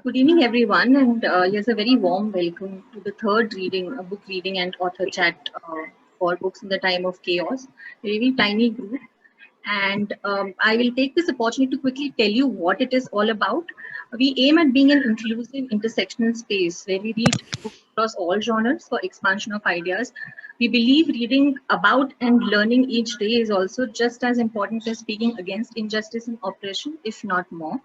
Good evening, everyone, and here's a very warm welcome to the third reading, book reading and author chat for Books in the Time of Chaos. A very tiny group, and I will take this opportunity to quickly tell you what it is all about. We aim at being an inclusive, intersectional space where we read books across all genres for expansion of ideas. We believe reading about and learning each day is also just as important as speaking against injustice and oppression, if not more.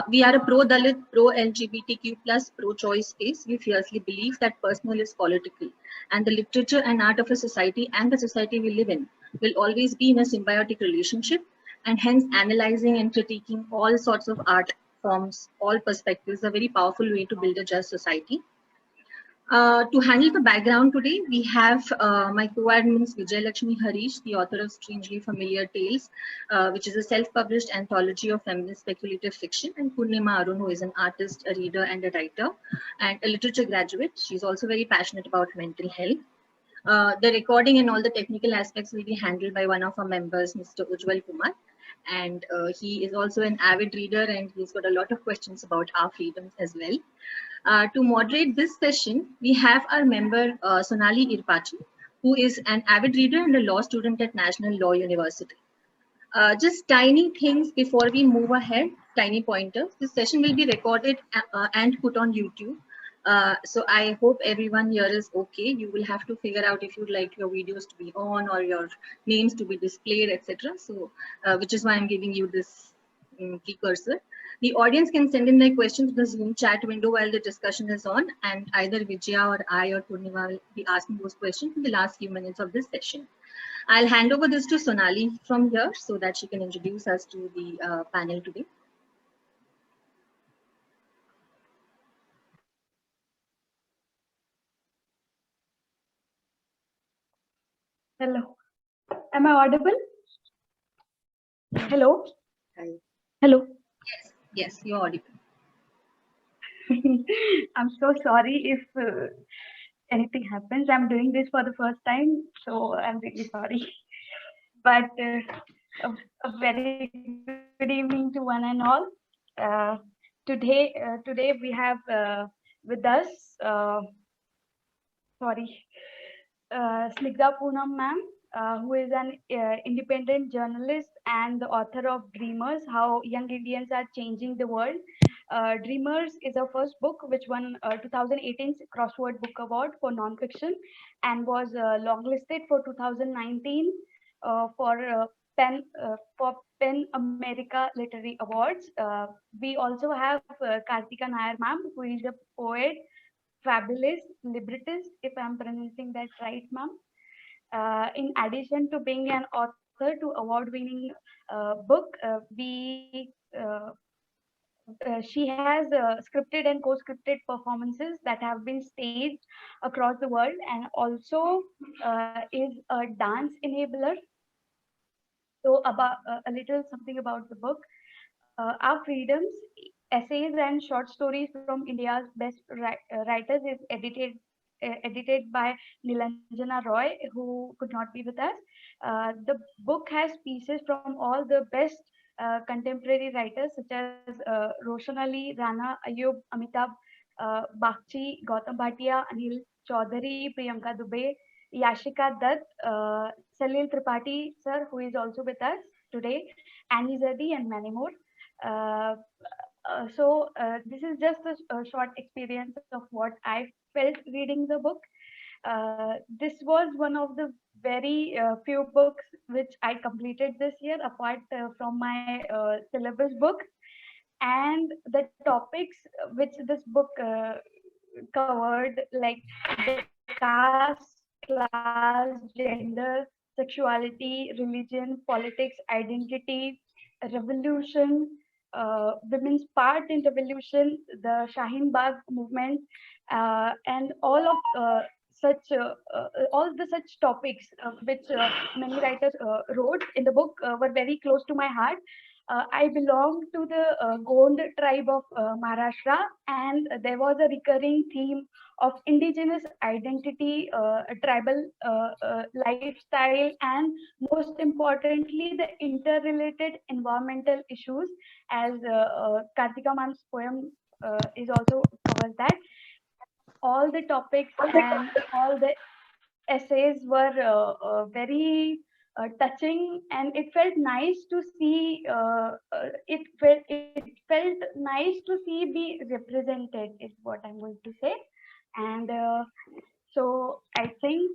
We are a pro-Dalit, pro-LGBTQ+, pro-choice space. We fiercely believe that personal is political, and the literature and art of a society and the society we live in will always be in a symbiotic relationship, and hence analyzing and critiquing all sorts of art forms, all perspectives, a very powerful way to build a just society. To handle the background today, we have my co-admins Vijay Lakshmi Harish, the author of Strangely Familiar Tales, which is a self-published anthology of feminist speculative fiction, and Purnima Arun, who is an artist, a reader, and a writer, and a literature graduate. She's also very passionate about mental health. The recording and all the technical aspects will be handled by one of our members, Mr. Ujwal Kumar. And he is also an avid reader and he's got a lot of questions about our freedoms as well. To moderate this session, we have our member Sonali Irpache, who is an avid reader and a law student at National Law University. Just tiny things before we move ahead, tiny pointers. This session will be recorded and put on YouTube. So I hope everyone here is okay. You will have to figure out if you'd like your videos to be on or your names to be displayed, etc. So, which is why I'm giving you this precursor. The audience can send in their questions to the Zoom chat window while the discussion is on, and either Vijaya or I or Purnima will be asking those questions in the last few minutes of this session. I'll hand over this to Sonali from here so that she can introduce us to the panel today. Hello. Am I audible? Hello. Hi. Hello. Yes, you're audible. I'm so sorry if anything happens. I'm doing this for the first time, so I'm really sorry. But a very good evening to one and all. Uh, today we have with us, sorry, Snigdha Poonam ma'am, who is an independent journalist and the author of Dreamers: How Young Indians Are Changing the World. Dreamers is her first book, which won 2018's Crossword Book Award for nonfiction and was longlisted for 2019 for Pen America Literary Awards. We also have Karthika Nair ma'am, who is a poet, fabulous librettist, if I'm pronouncing that right, ma'am. In addition to being an author to award-winning book, she has scripted and co-scripted performances that have been staged across the world, and also is a dance enabler. So about a little something about the book. Our Freedoms, essays and short stories from India's best writers is edited by Nilanjana Roy, who could not be with us. The book has pieces from all the best contemporary writers such as Roshan Ali, Rana Ayub, Amitabh Bakshi, Gautam Bhatia, Anil Chaudhary, Priyanka Dubey, Yashika Dutt, Salil Tripathi, sir, who is also with us today, Annie Zadi, and many more. Uh, this is just a short experience of what I felt reading the book. This was one of the very few books which I completed this year, apart from my syllabus book. And the topics which this book covered, like the caste, class, gender, sexuality, religion, politics, identity, revolution, women's part in revolution, the Shaheen Bagh movement, and all the such topics which many writers wrote in the book were very close to my heart. I belong to the Gond tribe of Maharashtra, and there was a recurring theme of indigenous identity, tribal lifestyle, and most importantly, the interrelated environmental issues, as Karthika Man's poem is also covers that. All the topics and all the essays were very touching, and it felt nice to see. It felt nice to see be represented. Is what I'm going to say, and so I think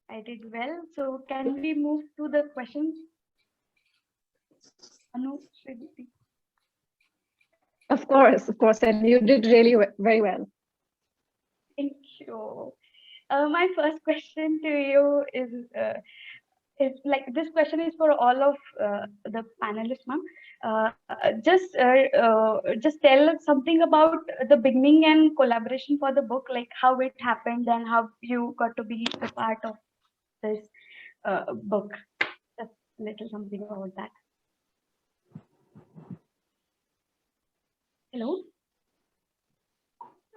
I did well. So can we move to the questions? Anu, Sridhar? Of course, and you did really very well. Thank you. My first question to you is like, this question is for all of the panelists, ma'am. Just tell us something about the beginning and collaboration for the book, like how it happened and how you got to be a part of this book. Just a little something about that. Hello.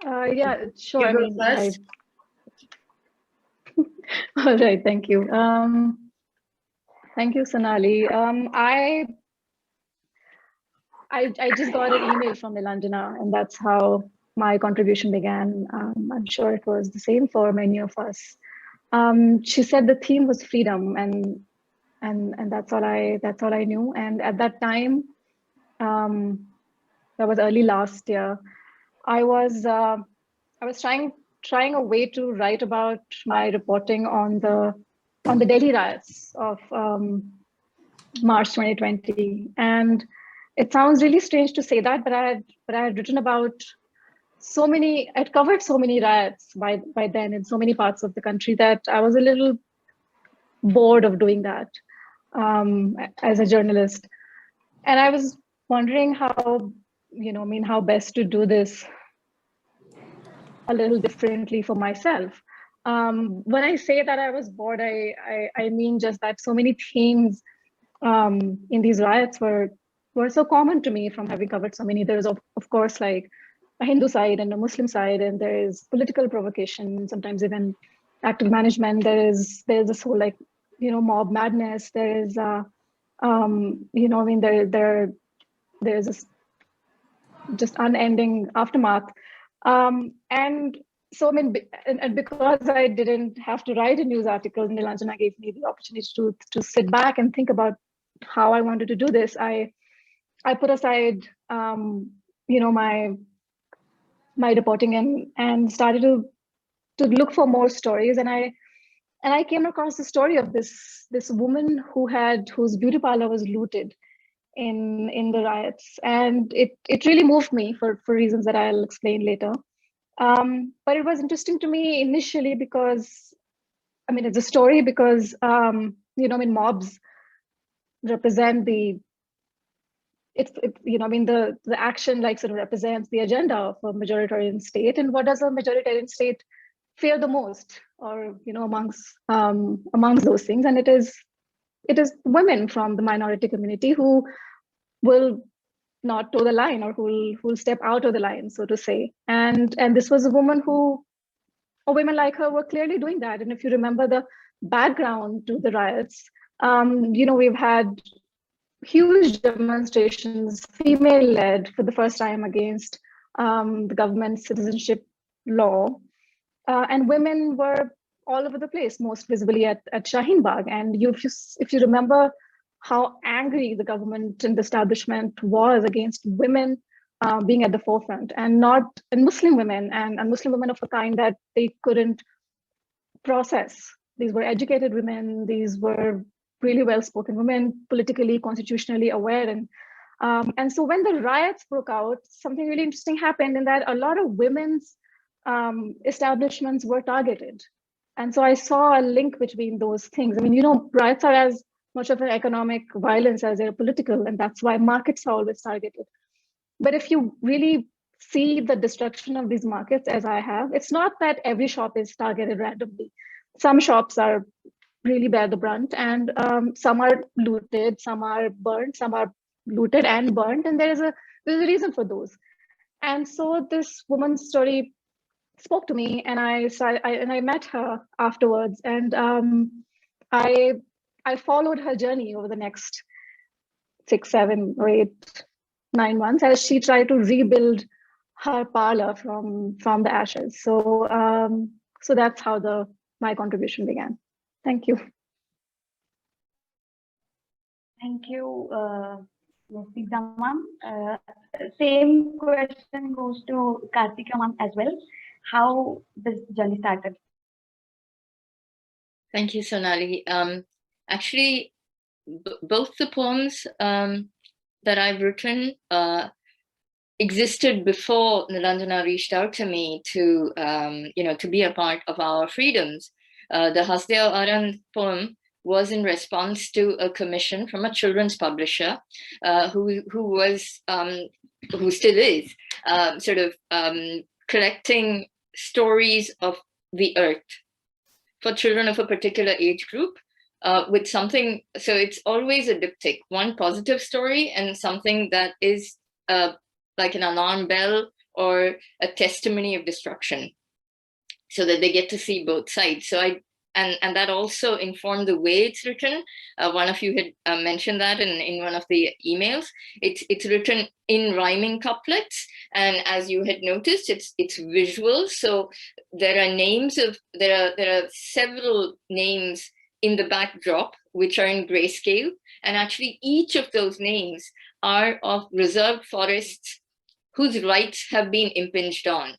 Yeah, sure. You I go mean, first. all right. Thank you. Thank you, Sonali. I just got an email from Nilanjana, and that's how my contribution began. I'm sure it was the same for many of us. She said the theme was freedom, and that's all I knew. And at that time, that was early last year, I was trying a way to write about my reporting on the Delhi riots of March 2020, and it sounds really strange to say that, but I had written about so many. I'd covered so many riots by then in so many parts of the country that I was a little bored of doing that as a journalist, and I was wondering how how best to do this a little differently for myself. When I say that I was bored, I mean just that so many themes in these riots were so common to me from having covered so many. There's of course like a Hindu side and a Muslim side, and there is political provocation, sometimes even active management. There's this whole like mob madness. There is I mean there's this just unending aftermath. And so, I mean, and because I didn't have to write a news article, Nilanjana gave me the opportunity to sit back and think about how I wanted to do this. I put aside, my reporting and started to look for more stories. And I came across the story of this woman whose beauty parlor was looted in the riots, and it really moved me for reasons that I'll explain later. But it was interesting to me initially because, I mean, it's a story because I mean, mobs represent the I mean, the action like sort of represents the agenda of a majoritarian state. And what does a majoritarian state fear the most, or amongst those things? And it is women from the minority community who will not toe the line, or who'll step out of the line, so to say. And this was a woman or women like her were clearly doing that. And if you remember the background to the riots, we've had huge demonstrations, female-led, for the first time against the government's citizenship law. And women were all over the place, most visibly at Shaheen Bagh. And if you remember how angry the government and the establishment was against women being at the forefront, and Muslim women, and Muslim women of a kind that they couldn't process. These were educated women. These were really well-spoken women, politically, constitutionally aware. And so when the riots broke out, something really interesting happened, in that a lot of women's establishments were targeted. And so I saw a link between those things. I mean, riots are as much of an economic violence as they're political, and that's why markets are always targeted. But if you really see the destruction of these markets, as I have, it's not that every shop is targeted randomly. Some shops are really bear the brunt, and some are looted, some are burned, some are looted and burnt, and there's a reason for those. And so this woman's story spoke to me, and I met her afterwards, and I I followed her journey over the next 6, 7, or 8, 9 months as she tried to rebuild her parlor from the ashes. So so that's how my contribution began. Thank you. Thank you, Snigdha ma'am. Same question goes to Karthika ma'am as well. How this journey started? Thank you, Sonali. Actually, both the poems that I've written existed before Nilanjana reached out to me to, to be a part of our freedoms. The Hasdeo Arand poem was in response to a commission from a children's publisher who still is collecting stories of the earth for children of a particular age group with something. So it's always a diptych, one positive story and something that is like an alarm bell or a testimony of destruction, so that they get to see both sides. So and that also informed the way it's written. One of you had mentioned that in one of the emails. It's written in rhyming couplets, and as you had noticed, it's visual. So there are several names in the backdrop which are in grayscale, and actually each of those names are of reserved forests whose rights have been impinged on.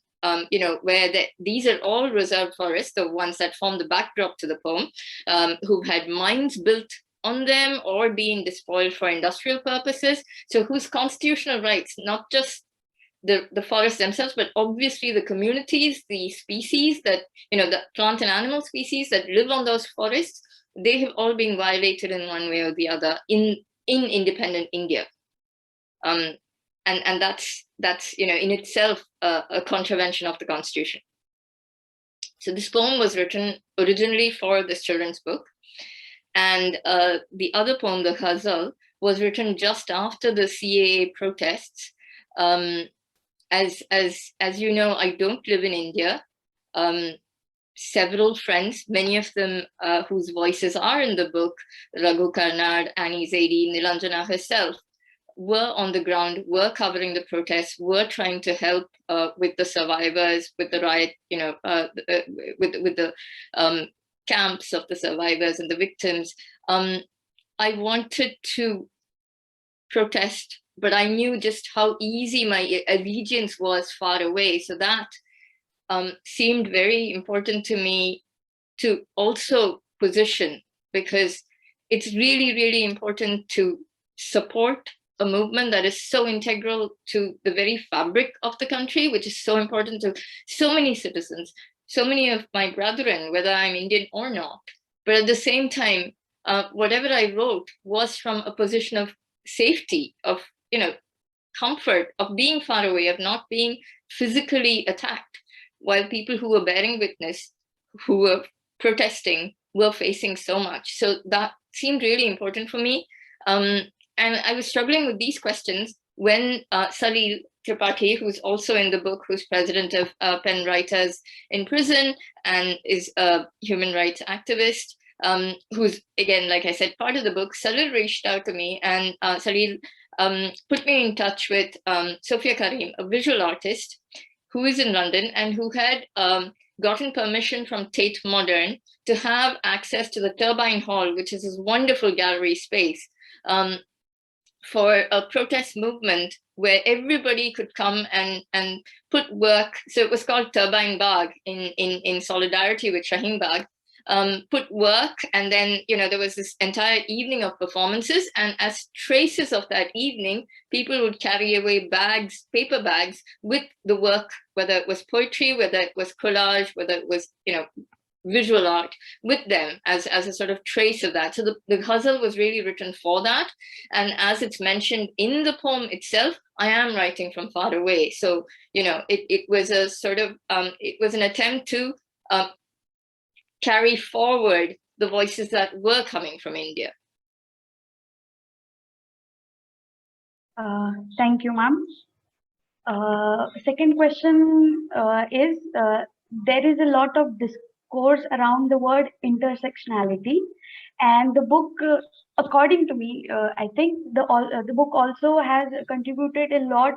These are all reserved forests, the ones that form the backdrop to the poem, who've had mines built on them or being despoiled for industrial purposes. So whose constitutional rights, not just the forests themselves, but obviously the communities, the species that, the plant and animal species that live on those forests, they have all been violated in one way or the other in independent India. And that's in itself a contravention of the Constitution. So this poem was written originally for this children's book, and the other poem, the Ghazal, was written just after the CAA protests. As you know, I don't live in India. Several friends, many of them whose voices are in the book, Raghu Karnad, Annie Zaidi, Nilanjana herself, were on the ground, were covering the protests, were trying to help with the survivors, with the riot, with the camps of the survivors and the victims. I wanted to protest, but I knew just how easy my allegiance was far away. So that seemed very important to me to also position, because it's really, really important to support a movement that is so integral to the very fabric of the country, which is so important to so many citizens, so many of my brethren, whether I'm Indian or not. But at the same time, whatever I wrote was from a position of safety, of comfort, of being far away, of not being physically attacked, while people who were bearing witness, who were protesting, were facing so much. So that seemed really important for me. And I was struggling with these questions when Salil Tripathi, who's also in the book, who's president of Pen Writers in Prison and is a human rights activist, who's, again, like I said, part of the book, Salil reached out to me, and Salil put me in touch with Sophia Karim, a visual artist who is in London and who had gotten permission from Tate Modern to have access to the Turbine Hall, which is this wonderful gallery space, for a protest movement where everybody could come and put work. So it was called Turbine Bagh in solidarity with Shaheen Bagh. Put work, and then there was this entire evening of performances, and as traces of that evening, people would carry away bags, paper bags, with the work, whether it was poetry, whether it was collage, whether it was visual art, with them as a sort of trace of that. So the ghazal was really written for that, and as it's mentioned in the poem itself, I am writing from far away. So it was a sort of it was an attempt to carry forward the voices that were coming from India. Thank you, ma'am. Second question is there is a lot of discourse around the word intersectionality, and the book, according to me, I think the book also has contributed a lot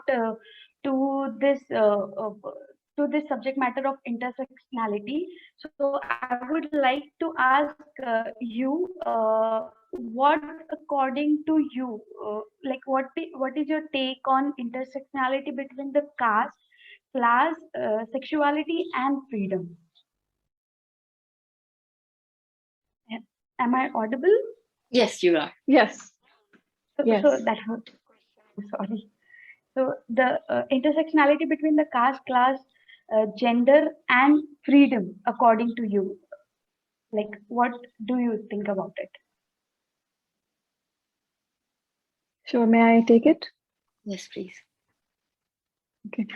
to this subject matter of intersectionality. So I would like to ask you, what according to you, what is your take on intersectionality between the caste, class, sexuality, and freedom? Am I audible? Yes, you are. Yes. So, Yes. so that was, sorry. So the intersectionality between the caste, class, gender, and freedom, according to you, like what do you think about it? Sure. May I take it? Yes, please. Okay.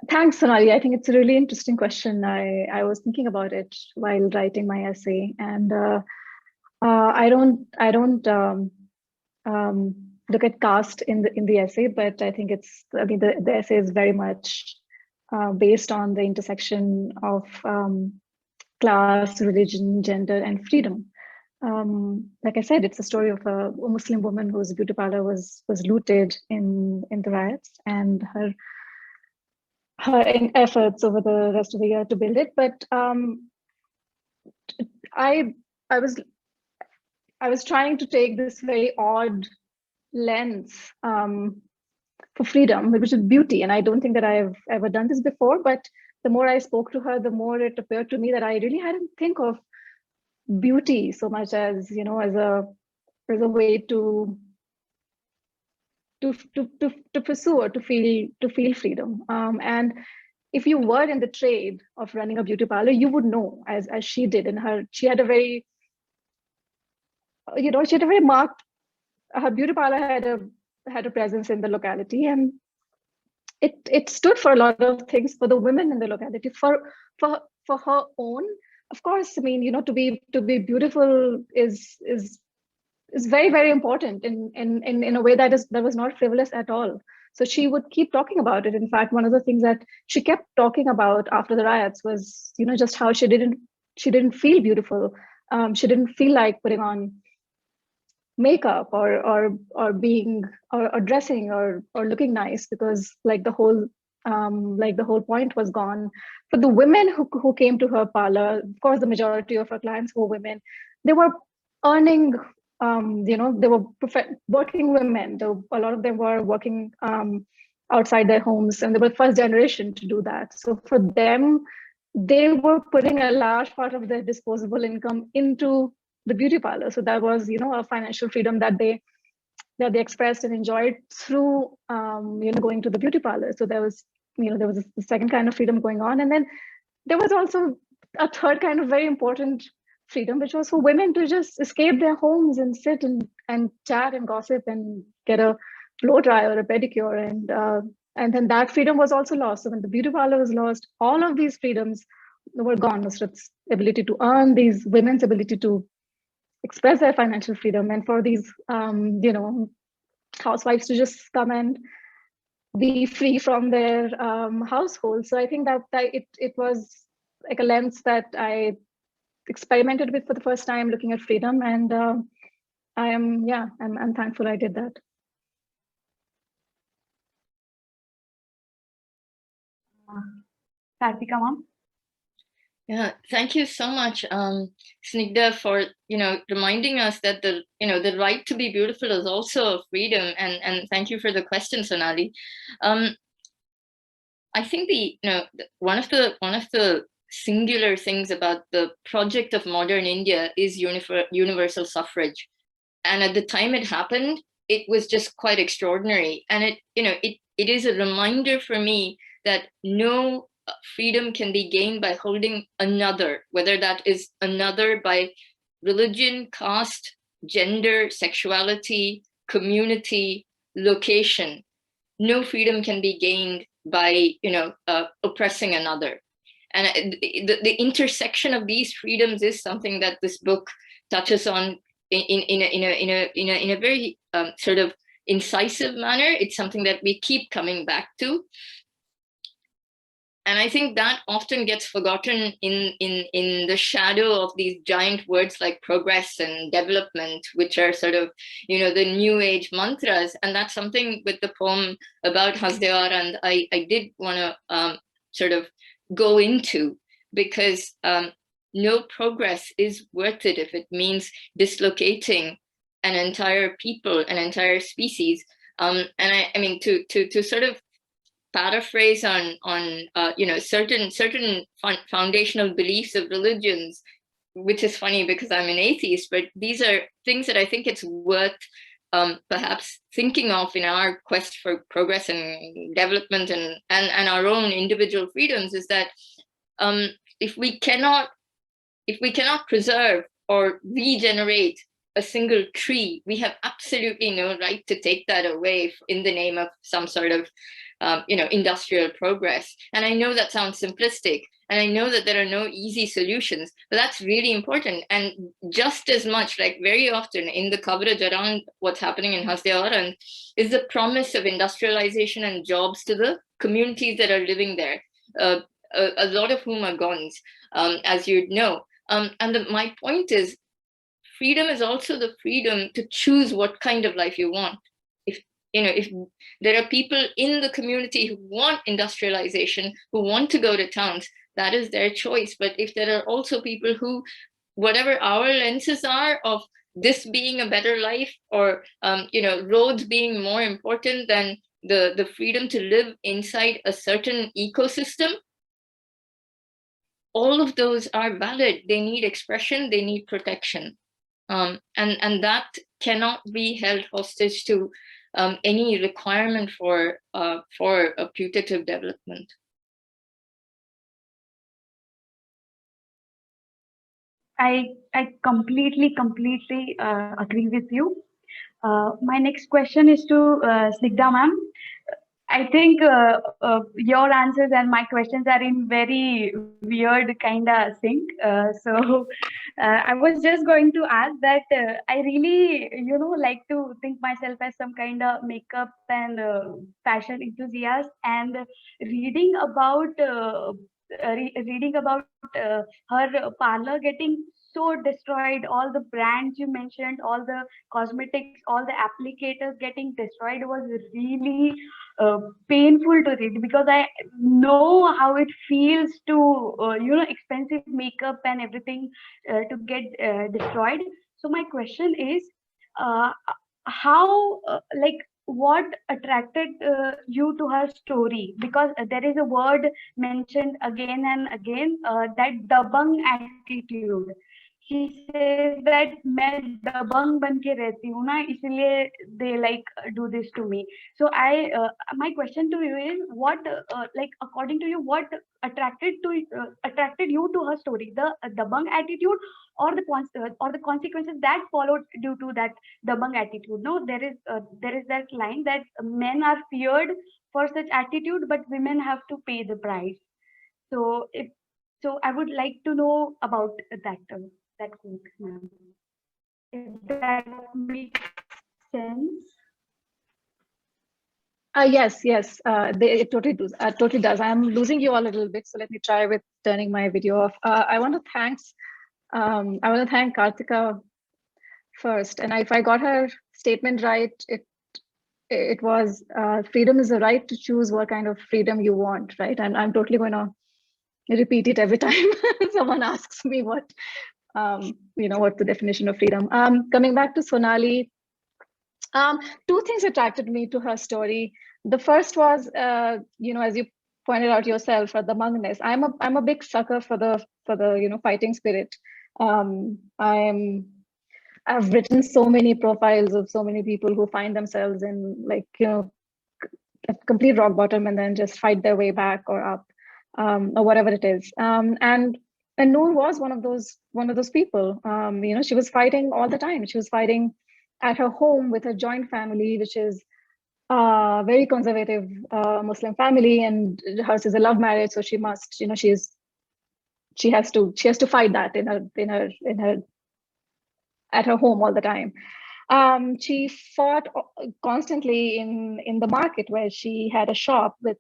Thanks, Sonali. I think it's a really interesting question. I was thinking about it while writing my essay, and I don't look at caste in the essay, but I think the essay is very much based on the intersection of class, religion, gender, and freedom. Like I said, it's a story of a Muslim woman whose beauty parlor was looted in the riots, and her efforts over the rest of the year to build it. But I I was trying to take this very odd lens for freedom, which is beauty, and I don't think that I've ever done this before. But the more I spoke to her, the more it appeared to me that I really hadn't think of beauty so much as, you know, as a way to pursue or to feel freedom. And if you were in the trade of running a beauty parlor, you would know, as she did. And she had a very, marked. Her beauty parlor had a presence in the locality, and it stood for a lot of things for the women in the locality. For her own, of course. I mean, you know, to be beautiful is very, very important in a way that was not frivolous at all. So she would keep talking about it. In fact, one of the things that she kept talking about after the riots was, you know, just how she didn't feel beautiful. She didn't feel like putting on makeup or being or dressing or looking nice, because like the whole point was gone. For the women who came to her parlor, of course, the majority of her clients were women. They were earning, they were working women. A lot of them were working outside their homes, and they were first generation to do that. So for them, they were putting a large part of their disposable income into the beauty parlor. So that was, you know, a financial freedom that they expressed and enjoyed through, going to the beauty parlor. So there was the second kind of freedom going on, and then there was also a third kind of very important freedom, which was for women to just escape their homes and sit and chat and gossip and get a blow dry or a pedicure, and then that freedom was also lost. So when the beauty parlor was lost, all of these freedoms were gone. Nusrat's ability to earn, these women's ability to express their financial freedom, and for these housewives to just come and be free from their household. So I think that it was like a lens that I experimented with for the first time, looking at freedom, and I'm thankful I did that. Karthika ma'am. Yeah, thank you so much, Snigdha, for reminding us that the right to be beautiful is also a freedom, and thank you for the question, Sonali. I think one of the singular things about the project of modern India is universal suffrage, and at the time it happened, it was just quite extraordinary, and it is a reminder for me that no freedom can be gained by holding another, whether that is another by religion, caste, gender, sexuality, community, location. No freedom can be gained by oppressing another. And the intersection of these freedoms is something that this book touches on in a very sort of incisive manner. It's something that we keep coming back to. And I think that often gets forgotten in the shadow of these giant words like progress and development, which are sort of, the new age mantras. And that's something with the poem about Hasdevar, and I did want to sort of go into, because no progress is worth it if it means dislocating an entire people, an entire species. And I mean, to sort of paraphrase on certain foundational beliefs of religions, which is funny because I'm an atheist, but these are things that I think it's worth perhaps thinking of in our quest for progress and development and our own individual freedoms, is that if we cannot preserve or regenerate a single tree, we have absolutely no right to take that away in the name of some sort of industrial progress. And I know that sounds simplistic, and I know that there are no easy solutions, but that's really important. And just as much, like very often in the coverage around what's happening in Hasdevar, is the promise of industrialization and jobs to the communities that are living there, a lot of whom are Gonds, as you'd know. My point is, freedom is also the freedom to choose what kind of life you want. If there are people in the community who want industrialization, who want to go to towns, that is their choice. But if there are also people who, whatever our lenses are of this being a better life, or roads being more important than the freedom to live inside a certain ecosystem, all of those are valid. They need expression, they need protection. And that cannot be held hostage to any requirement for a putative development. I completely agree with you. My next question is to Snigdha ma'am. I think your answers and my questions are in very weird kind of sync. So I was just going to ask that I really, like to think myself as some kind of makeup and fashion enthusiast, and reading about her parlor getting so destroyed, all the brands you mentioned, all the cosmetics, all the applicators getting destroyed was really painful to read, because I know how it feels to expensive makeup and everything to get destroyed. So my question is, how what attracted you to her story? Because there is a word mentioned again and again, that dabang attitude. She says that मैं dabang बन के रहती हूँ ना, इसलिए they do this to me. So my question to you is, what according to you, what attracted you to her story? The dabang attitude, or the consequences that followed due to that dabang attitude? No, there is that line that men are feared for such attitude, but women have to pay the price. So I would like to know about that quote, ma'am. If that makes sense. Yes, it totally does. I'm losing you all a little bit, so let me try with turning my video off. I want to thank Karthika first, and if I got her statement right, it was freedom is the right to choose what kind of freedom you want, right? And I'm totally going to repeat it every time someone asks me what's the definition of freedom. Coming back to Sonali, two things attracted me to her story. The first was, as you pointed out yourself, the mongness. I'm a big sucker for the fighting spirit. I've written so many profiles of so many people who find themselves in a complete rock bottom and then just fight their way back or up, or whatever it is. And Noor was one of those people. She was fighting all the time. She was fighting at her home with her joint family, which is a very conservative Muslim family, and hers is a love marriage. So she must, she has to fight that in her at her home all the time. She fought constantly in the market where she had a shop with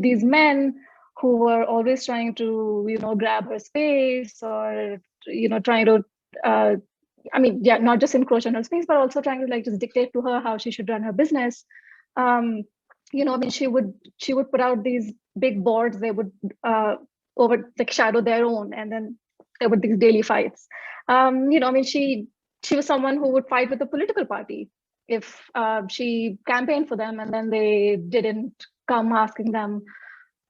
these men who were always trying to, grab her space, or, trying to, uh, I mean, yeah, not just encroach on her space, but also trying to like just dictate to her how she should run her business. Um, I mean, she would put out these big boards. They would over like shadow their own, and then there were these daily fights. I mean, she was someone who would fight with the political party if she campaigned for them, and then they didn't come asking them,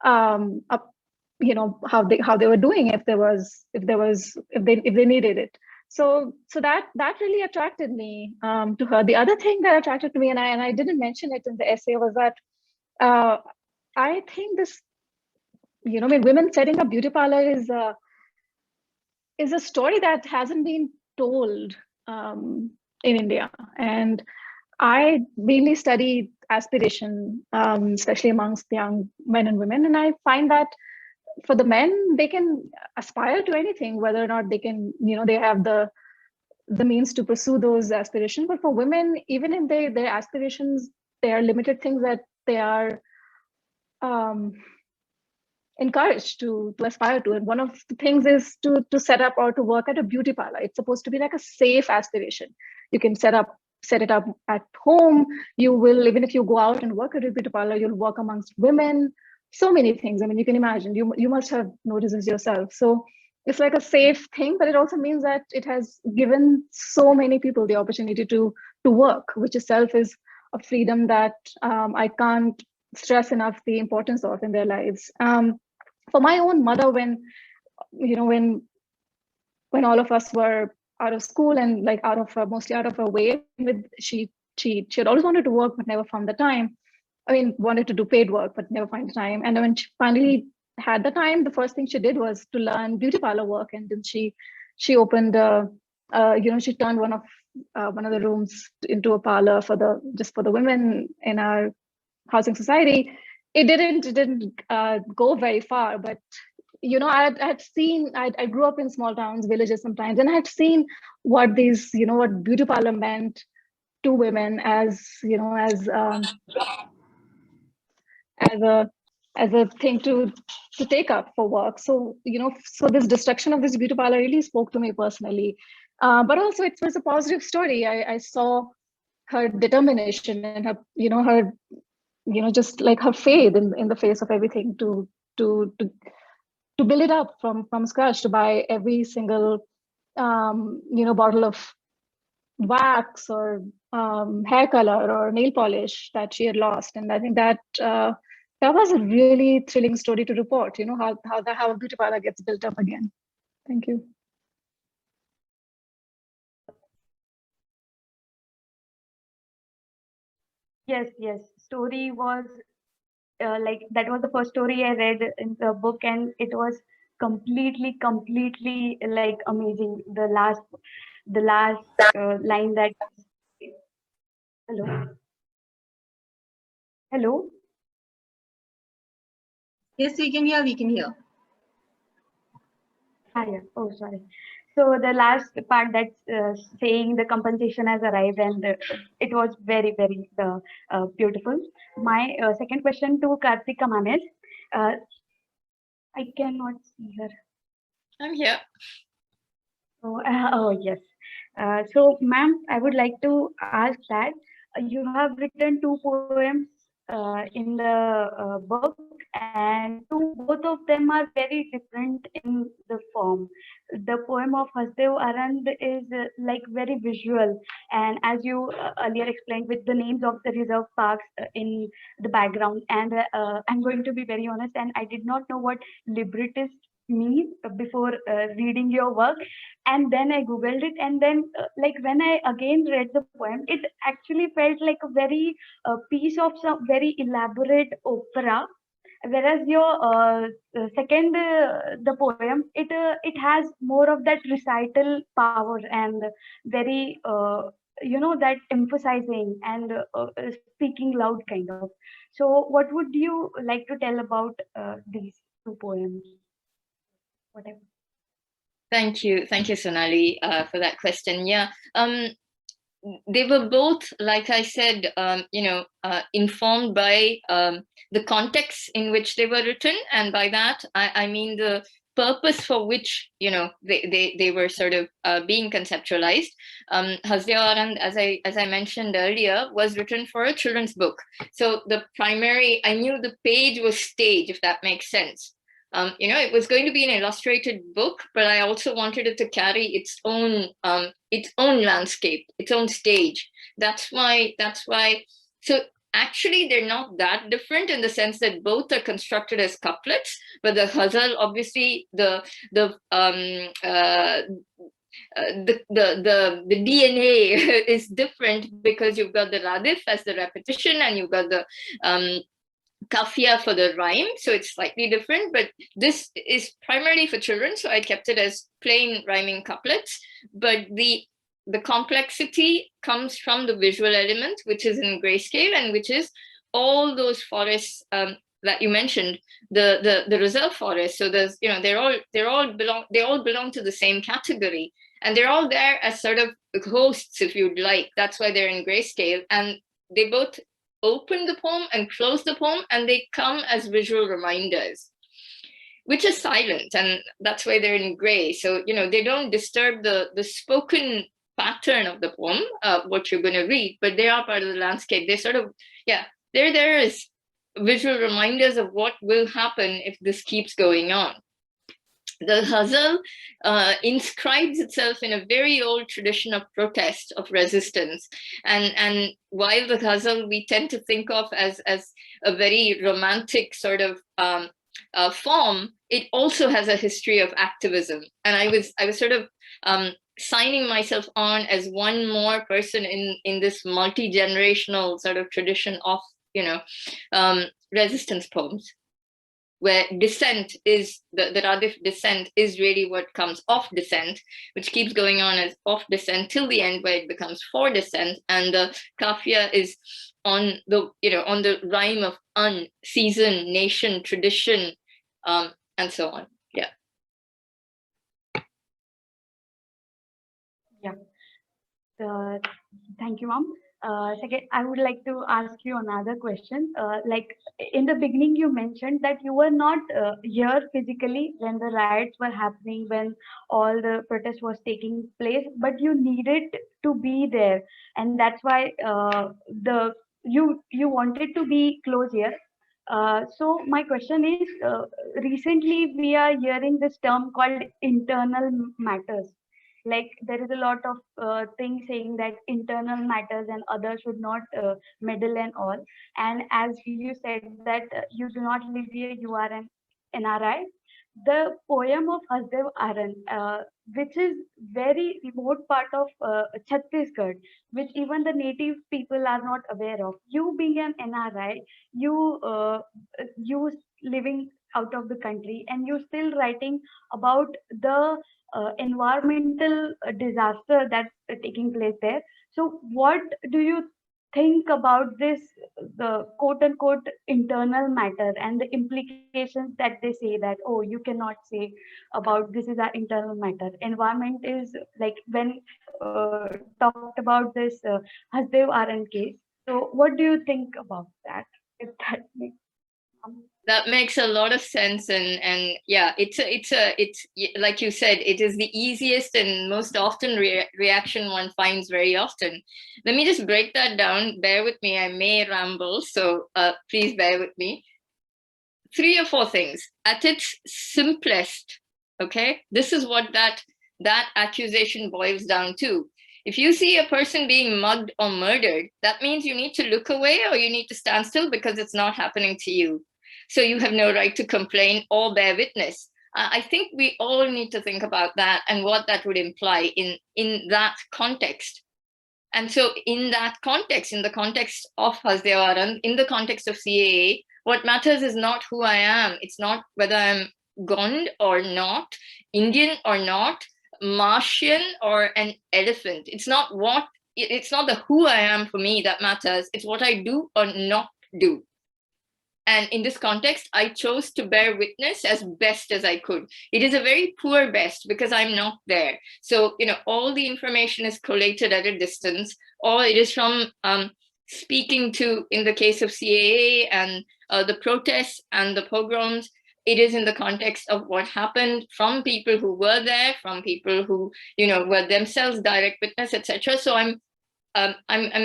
up, how they were doing, if they needed it. So that really attracted me to her. The other thing that attracted me, and I didn't mention it in the essay, was that uh, I think this, I mean, women setting up beauty parlor is a story that hasn't been told in India. And I mainly study aspiration, especially amongst young men and women. And I find that for the men, they can aspire to anything, whether or not they can, they have the means to pursue those aspirations. But for women, even in their aspirations, there are limited things that they are um, encouraged to aspire to. And one of the things is to set up or to work at a beauty parlor. It's supposed to be like a safe aspiration. You can set it up at home. You will, even if you go out and work at a beauty parlor, you'll work amongst women. So many things. I mean, you can imagine. You must have noticed this yourself. So it's like a safe thing, but it also means that it has given so many people the opportunity to work, which itself is a freedom that I can't stress enough the importance of in their lives. For my own mother, when when all of us were out of school and like mostly out of her way, she had always wanted to work but never found the time. I mean, wanted to do paid work but never find the time. And when she finally had the time, the first thing she did was to learn beauty parlor work, and then she opened she turned one of the rooms into a parlor for the women in our housing society. It didn't go very far, but I had seen. I grew up in small towns, villages sometimes, and I had seen what what beauty parlor meant to women as a thing to take up for work. So this destruction of this beauty parlor really spoke to me personally. But also it was a positive story. I saw her determination and her just like her faith in the face of everything to to build it up from scratch, to buy every single bottle of wax or hair color or nail polish that she had lost. And I think that was a really thrilling story to report, how a beauty parlor gets built up again. Thank you. Yes. Story was like that was the first story I read in the book, and it was completely like amazing. The last line that hello, hello. Yes, we can hear. We can hear. Yeah. Oh, sorry. So the last part that's saying the compensation has arrived, and it was very beautiful. My second question to Karthika ma'am is, I cannot see her. I'm here. Oh yes. So, ma'am, I would like to ask that you have written two poems in the book, and both of them are very different in the form. The poem of Hasdev Arand is like very visual, and as you earlier explained, with the names of the reserve parks in the background. And I'm going to be very honest, and I did not know what librettist means before reading your work, and then I googled it, and then like when I again read the poem, it actually felt like a very piece of some very elaborate opera, whereas your second the poem, it has more of that recital power and very that emphasizing and speaking loud kind of. So what would you like to tell about these two poems, whatever? Thank you, Sonali, for that question. Yeah, they were both, like I said, informed by the context in which they were written, and by that I mean the purpose for which they were sort of being conceptualized. Hasdeo Arand, as I mentioned earlier, was written for a children's book, so I knew the page was stage, if that makes sense. It was going to be an illustrated book, but I also wanted it to carry its own landscape, its own stage. That's why. So actually, they're not that different in the sense that both are constructed as couplets, but the ghazal, obviously, the DNA is different because you've got the radif as the repetition, and you've got the kafia for the rhyme, so it's slightly different, but this is primarily for children, so I kept it as plain rhyming couplets. But the complexity comes from the visual element, which is in grayscale, and which is all those forests that you mentioned, the reserve forests. So there's they all belong to the same category, and they're all there as sort of hosts, if you'd like. That's why they're in grayscale, and they both open the poem and close the poem, and they come as visual reminders, which is silent, and that's why they're in gray. So they don't disturb the spoken pattern of the poem, what you're going to read, but they are part of the landscape. They sort of, they're there as visual reminders of what will happen if this keeps going on. The ghazal inscribes itself in a very old tradition of protest, of resistance, and while the ghazal we tend to think of as a very romantic sort of form, it also has a history of activism. And I was sort of signing myself on as one more person in this multi-generational sort of tradition of resistance poems, where dissent is the radif dissent is really what comes off dissent, which keeps going on as off dissent till the end, where it becomes for dissent, and the kafia is on the rhyme of un, season, nation, tradition, and so on. Thank you, ma'am. Second, I would like to ask you another question. Like in the beginning, you mentioned that you were not here physically when the riots were happening, when all the protest was taking place, but you needed to be there, and that's why you wanted to be close here. So my question is, recently we are hearing this term called internal matters. Like there is a lot of things saying that internal matters and others should not meddle and all. And as you said that you do not live here, you are an NRI. The poem of Hasdev Aran, which is very remote part of Chhattisgarh, which even the native people are not aware of. You being an NRI, you living out of the country, and you still writing about the environmental disaster that's taking place there. So, what do you think about this, the quote unquote internal matter, and the implications that they say that, oh, you cannot say about this is our internal matter? Environment is like when talked about this Hasdev Aran case. So, what do you think about that? If that makes That makes a lot of sense, and it's like you said, it is the easiest and most often reaction one finds very often. Let me just break that down. Bear with me. I may ramble, so please bear with me. 3 or 4 things at its simplest. Okay, this is what that accusation boils down to. If you see a person being mugged or murdered, that means you need to look away or you need to stand still because it's not happening to you. So you have no right to complain or bear witness. I think we all need to think about that and what that would imply in that context. And so in that context, in the context of Hasdev Aran, in the context of CAA, what matters is not who I am. It's not whether I'm Gond or not, Indian or not, Martian or an elephant. It's not the who I am for me that matters. It's what I do or not do. And in this context, I chose to bear witness as best as I could. It is a very poor best because I'm not there. So, all the information is collated at a distance, or it is from speaking to, in the case of CAA and the protests and the pogroms, it is in the context of what happened from people who were there, from people who, were themselves direct witness, etc. So I'm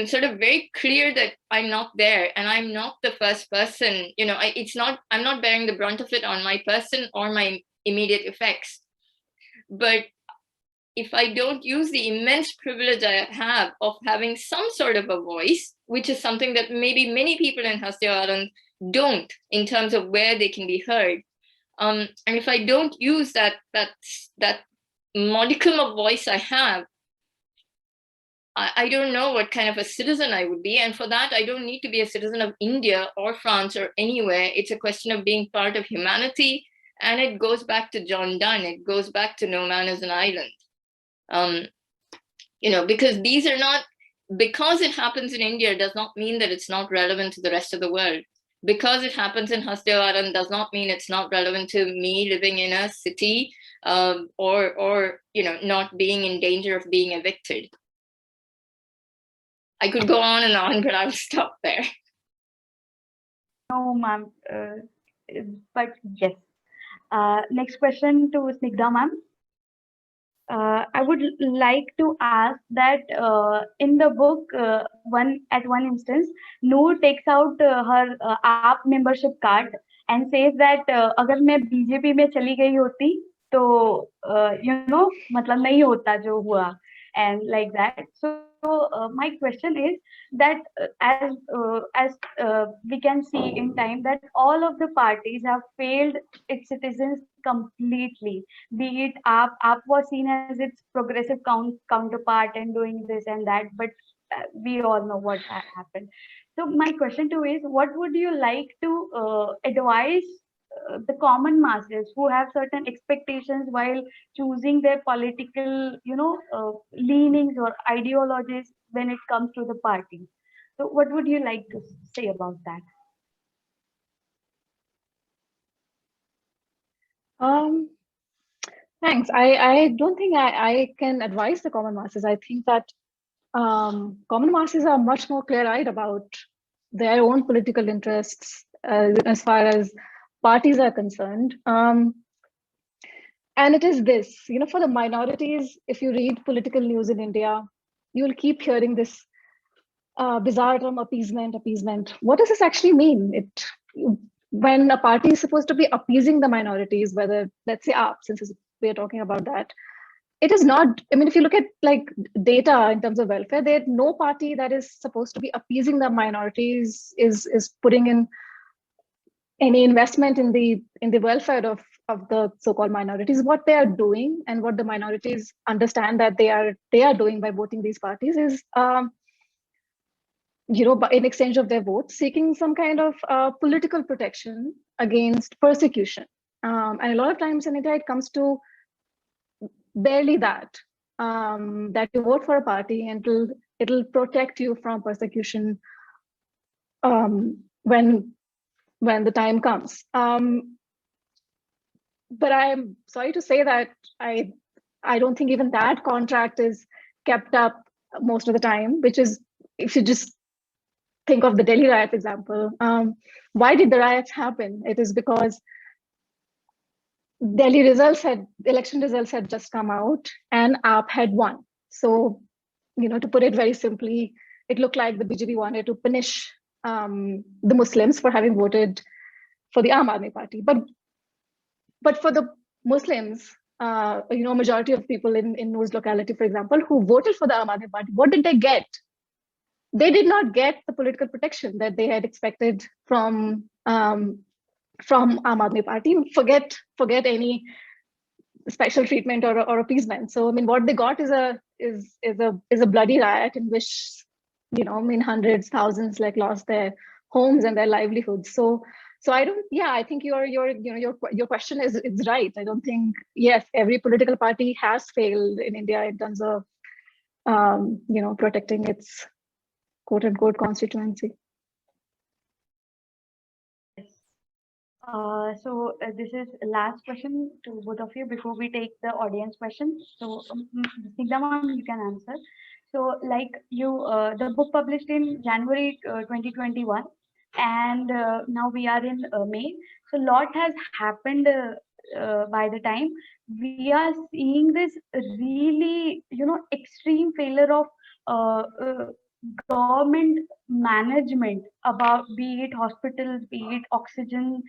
sort of very clear that I'm not there, and I'm not the first person. I'm not bearing the brunt of it on my person or my immediate effects. But if I don't use the immense privilege I have of having some sort of a voice, which is something that maybe many people in Hasdyawaran don't, in terms of where they can be heard, and if I don't use that modicum of voice I have, I don't know what kind of a citizen I would be. And for that, I don't need to be a citizen of India or France or anywhere. It's a question of being part of humanity. And it goes back to John Donne. It goes back to No Man is an Island. Because these are not, because it happens in India does not mean that it's not relevant to the rest of the world. Because it happens in Hasdyawaran does not mean it's not relevant to me living in a city or not being in danger of being evicted. I could go on, but I'll stop there. No, ma'am. But yes. Next question to Snigdha, ma'am. I would like to ask that in the book, one instance, Noor takes out her AAP membership card and says that अगर मैं BJP में चली गई होती तो मतलब नहीं होता जो हुआ, and like that. So my question is that as we can see in time that all of the parties have failed its citizens completely. Be it AAP was seen as its progressive counterpart and doing this and that, but we all know what happened. So my question to you is, what would you like to advise the common masses who have certain expectations while choosing their political, leanings or ideologies when it comes to the party? So what would you like to say about that? Thanks. I don't think I can advise the common masses. I think that common masses are much more clear-eyed about their own political interests as far as parties are concerned. And it is this, for the minorities, if you read political news in India, you'll keep hearing this bizarre term, appeasement. What does this actually mean? When a party is supposed to be appeasing the minorities, whether, let's say, since we're talking about that, it is not. I mean, if you look at like data in terms of welfare, there's no party that is supposed to be appeasing the minorities is putting in any investment in the welfare of the so-called minorities. What they are doing and what the minorities understand that they are doing by voting these parties is in exchange of their votes, seeking some kind of political protection against persecution. And a lot of times in India, it comes to barely that you vote for a party and it'll protect you from persecution when the time comes. But I'm sorry to say that I don't think even that contract is kept up most of the time, which is, if you just think of the Delhi riots example, why did the riots happen? It is because election results had just come out and AAP had won. So, to put it very simply, it looked like the BJP wanted to punish the Muslims for having voted for the Aam Aadmi Party. But for the Muslims, majority of people in Noor's locality, for example, who voted for the Aam Aadmi Party, what did they get? They did not get the political protection that they had expected from Aam Aadmi Party. Forget any special treatment or appeasement. So I mean, what they got is a bloody riot in which hundreds, thousands lost their homes and their livelihoods. So I don't. Yeah, I think your question is right. I don't think, yes, every political party has failed in India in terms of protecting its quote unquote constituency. Yes. This is last question to both of you before we take the audience question. So Snigdha ma'am, you can answer. So like the book published in January 2021, and now we are in May. So lot has happened by the time we are seeing this really, extreme failure of uh, uh, government management about, be it hospitals, be it oxygen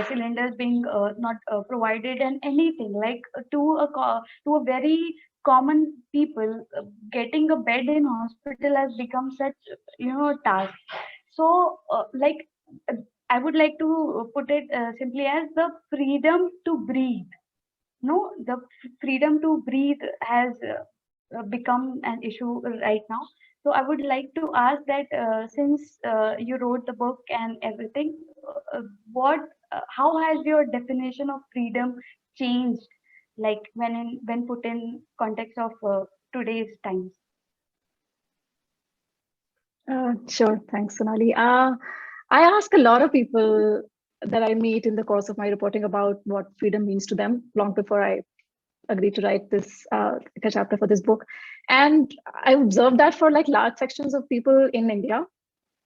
cylinders being not provided, and anything like to a very common people, getting a bed in hospital has become such task. So I would like to put it simply as the freedom to breathe. No, the freedom to breathe has become an issue right now. So I would like to ask that since you wrote the book and everything, what, how has your definition of freedom changed, like when put in context of today's times? Sure, thanks, Sonali. I ask a lot of people that I meet in the course of my reporting about what freedom means to them long before I agreed to write this chapter for this book. And I observed that for like large sections of people in India,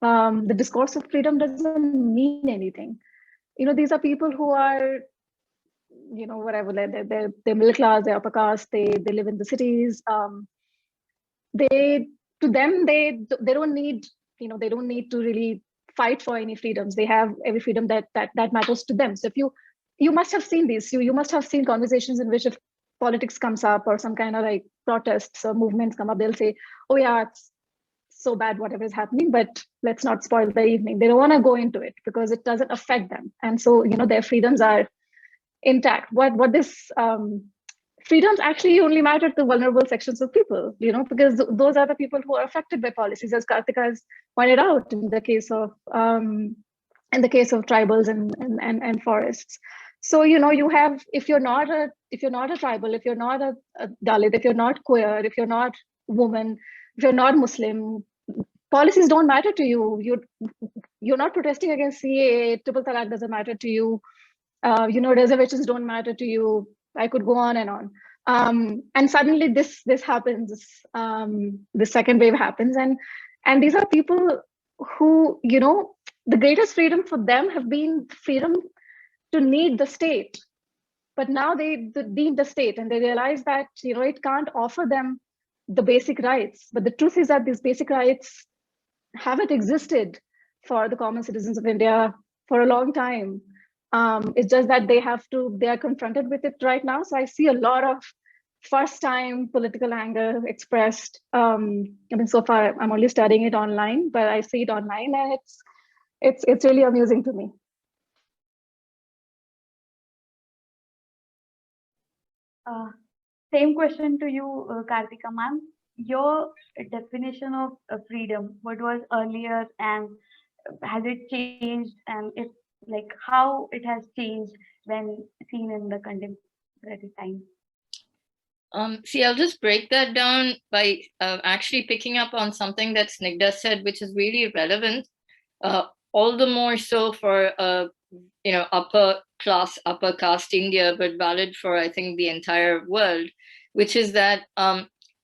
the discourse of freedom doesn't mean anything. These are people who are, whatever, they're middle class, they're upper caste, they live in the cities. They To them, they don't need, they don't need to really fight for any freedoms. They have every freedom that matters to them. So if you must have seen these, you must have seen conversations in which if politics comes up or some kind of like protests or movements come up, they'll say, oh yeah, it's so bad whatever is happening, but let's not spoil the evening. They don't want to go into it because it doesn't affect them, and so their freedoms are intact. What this freedoms actually only matter to vulnerable sections of people, because those are the people who are affected by policies, as Karthika has pointed out in the case of tribals and forests. So you have, if you're not a tribal, if you're not a Dalit, if you're not queer, if you're not woman, if you're not Muslim, policies don't matter to you. You're not protesting against CAA, triple talaq doesn't matter to you. Reservations don't matter to you. I could go on and on. And suddenly this happens. The second wave happens, and these are people who, the greatest freedom for them have been freedom to need the state. But now they need the state, and they realize that it can't offer them the basic rights. But the truth is that these basic rights haven't existed for the common citizens of India for a long time. It's just that they are confronted with it right now. So I see a lot of first time political anger expressed. So far I'm only studying it online, but I see it online, and it's really amusing to me. Same question to you, Karthika ma'am. Your definition of freedom, what was earlier, and has it changed, and if, like, how it has changed when seen in the contemporary time? See, I'll just break that down by actually picking up on something that Snigdha said, which is really relevant, all the more so for upper class, upper caste India, but valid for, I think, the entire world, which is that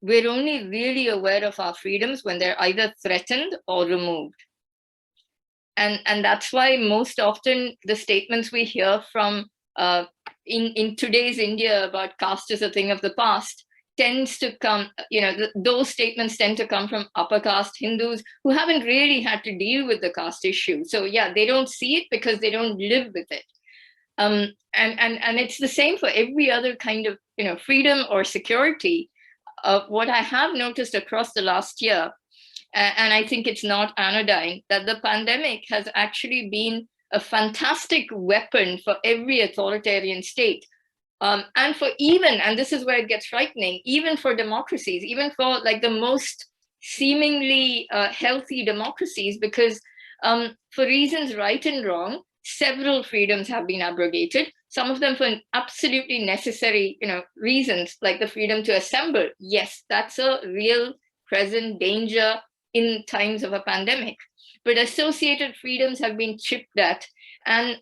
we're only really aware of our freedoms when they're either threatened or removed. And that's why most often the statements we hear from in today's India about caste is a thing of the past tends to come, those statements tend to come from upper caste Hindus who haven't really had to deal with the caste issue. So yeah, they don't see it because they don't live with it. And it's the same for every other kind of freedom or security. What I have noticed across the last year, and I think it's not anodyne, that the pandemic has actually been a fantastic weapon for every authoritarian state. And for and this is where it gets frightening, even for democracies, even for like the most seemingly healthy democracies, because for reasons right and wrong, several freedoms have been abrogated, some of them for absolutely necessary reasons, like the freedom to assemble. Yes, that's a real present danger in times of a pandemic. But associated freedoms have been chipped at. and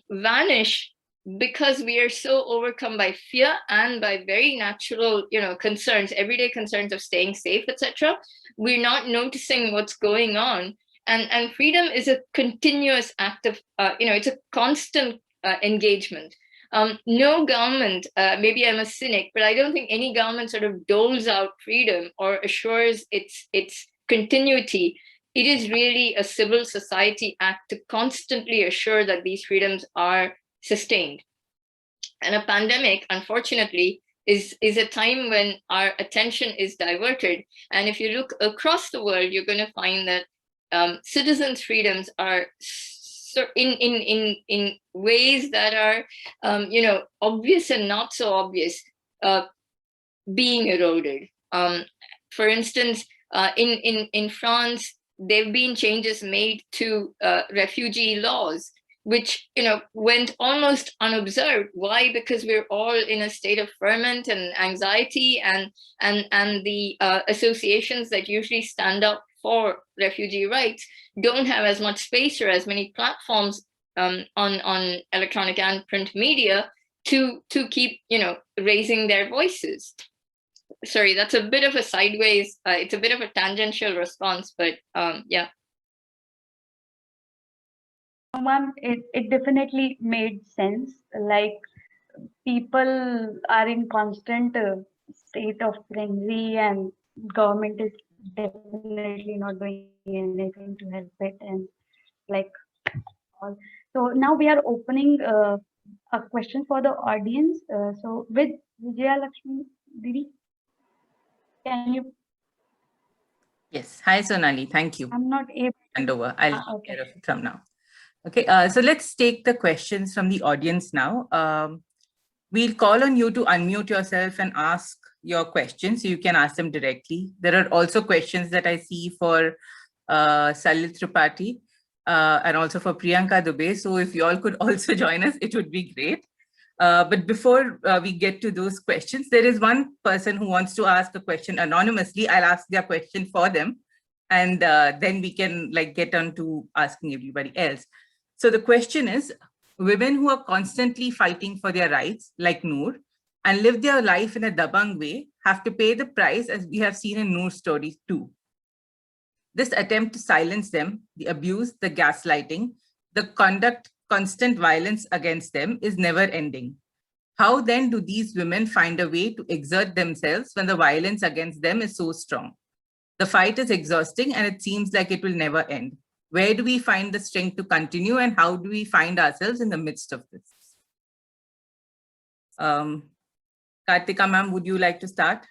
vanish because we are so overcome by fear and by very natural, concerns, everyday concerns of staying safe, etc. We're not noticing what's going on. And freedom is a continuous act of, it's a constant engagement. No government, maybe I'm a cynic, but I don't think any government sort of doles out freedom or assures its continuity. It is really a civil society act to constantly assure that these freedoms are sustained. And a pandemic, unfortunately, is a time when our attention is diverted. And if you look across the world, you're going to find that citizens' freedoms are in ways that are obvious and not so obvious, being eroded. For instance, in France, there have been changes made to refugee laws, which went almost unobserved. Why? Because we're all in a state of ferment and anxiety, and the associations that usually stand up for refugee rights don't have as much space or as many platforms on electronic and print media to keep raising their voices. Sorry, that's a bit of a sideways, it's a bit of a tangential response, but yeah. Ma'am, it definitely made sense. Like, people are in constant state of frenzy, and government is definitely not doing anything to help it, and like all. So now we are opening a question for the audience. So with Vijaya Lakshmi Didi, can you? Yes. Hi, Sonali. Thank you. I'm not able. Hand over. I'll take Okay. care of it from now. Okay. So let's take the questions from the audience now. We'll call on you to unmute yourself and ask your questions. So you can ask them directly. There are also questions that I see for Salil Tripathi and also for Priyanka Dubey. So if you all could also join us, it would be great. But before we get to those questions, there is one person who wants to ask a question anonymously. I'll ask their question for them, and then we can get on to asking everybody else. So the question is, women who are constantly fighting for their rights, like Noor, and live their life in a dabang way, have to pay the price, as we have seen in Noor's story too. This attempt to silence them, the abuse, the gaslighting, the constant violence against them is never ending. How then do these women find a way to exert themselves when the violence against them is so strong? The fight is exhausting and it seems like it will never end. Where do we find the strength to continue, and how do we find ourselves in the midst of this? Karthika ma'am, would you like to start?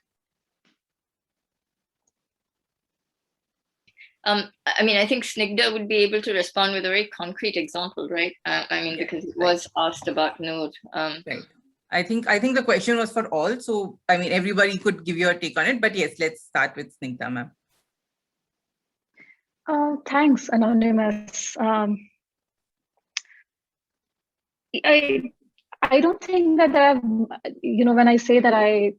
I mean, I think Snigdha would be able to respond with a very concrete example, right? Because it was asked about Noor. Right. I think the question was for all. So, I mean, everybody could give your take on it. But yes, let's start with Snigdha ma'am. Thanks, Anonymous. I don't think that there are, when I say that I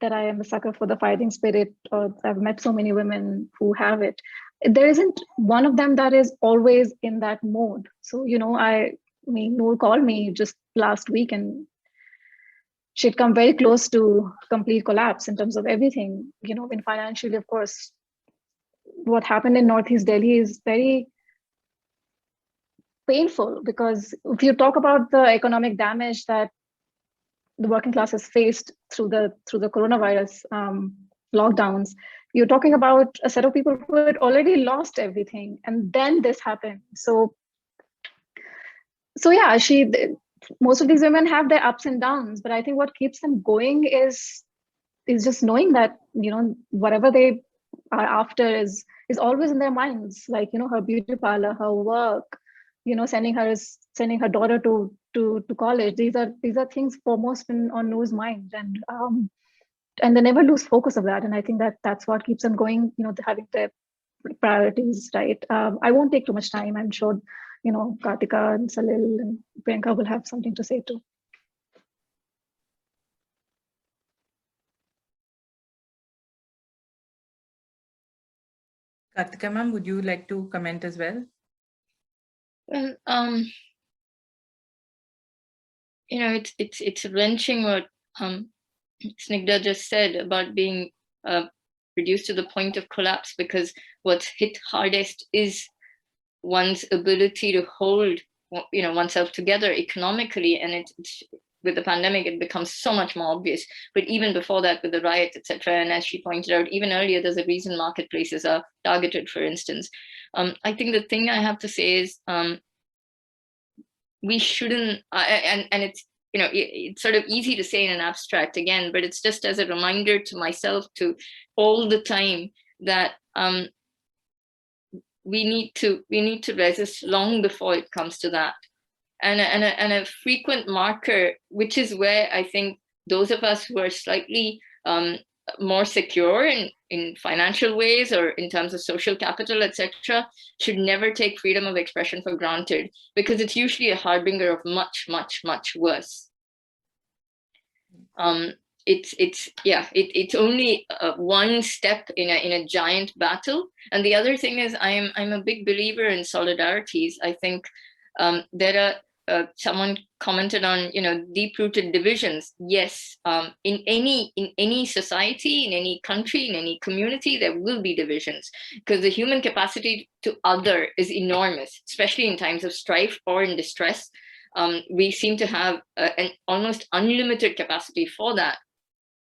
am a sucker for the fighting spirit, or I've met so many women who have it, there isn't one of them that is always in that mode. So, Noor called me just last week, and she'd come very close to complete collapse in terms of everything, in financially, of course. What happened in Northeast Delhi is very painful, because if you talk about the economic damage that the working class has faced through the coronavirus lockdowns, you're talking about a set of people who had already lost everything, and then this happened. So yeah, most of these women have their ups and downs, but I think what keeps them going is just knowing that whatever they are after is always in their minds, like her beauty parlor, her work, sending her daughter to college. These are things foremost on Noor's mind, and they never lose focus of that. And I think that's what keeps them going, having their priorities right. I won't take too much time. I'm sure Karthika and Salil and Priyanka will have something to say too. Karthika ma'am, would you like to comment as well? Well, it's wrenching what Snigdha just said about being reduced to the point of collapse, because what's hit hardest is one's ability to hold oneself together economically, and it's with the pandemic it becomes so much more obvious. But even before that, with the riots, etc., and as she pointed out even earlier, there's a reason marketplaces are targeted, for instance. I think the thing I have to say is we shouldn't, and it's it's sort of easy to say in an abstract again, but it's just as a reminder to myself to all the time that we need to resist long before it comes to that. And a frequent marker, which is where I think those of us who are slightly more secure in financial ways or in terms of social capital, etc., should never take freedom of expression for granted, because it's usually a harbinger of much, much, much worse. It's only one step in a giant battle. And the other thing is, I'm a big believer in solidarities. I think there are someone commented on deep-rooted divisions. Yes, in any society, in any country, in any community, there will be divisions, because the human capacity to other is enormous, especially in times of strife or in distress. We seem to have an almost unlimited capacity for that.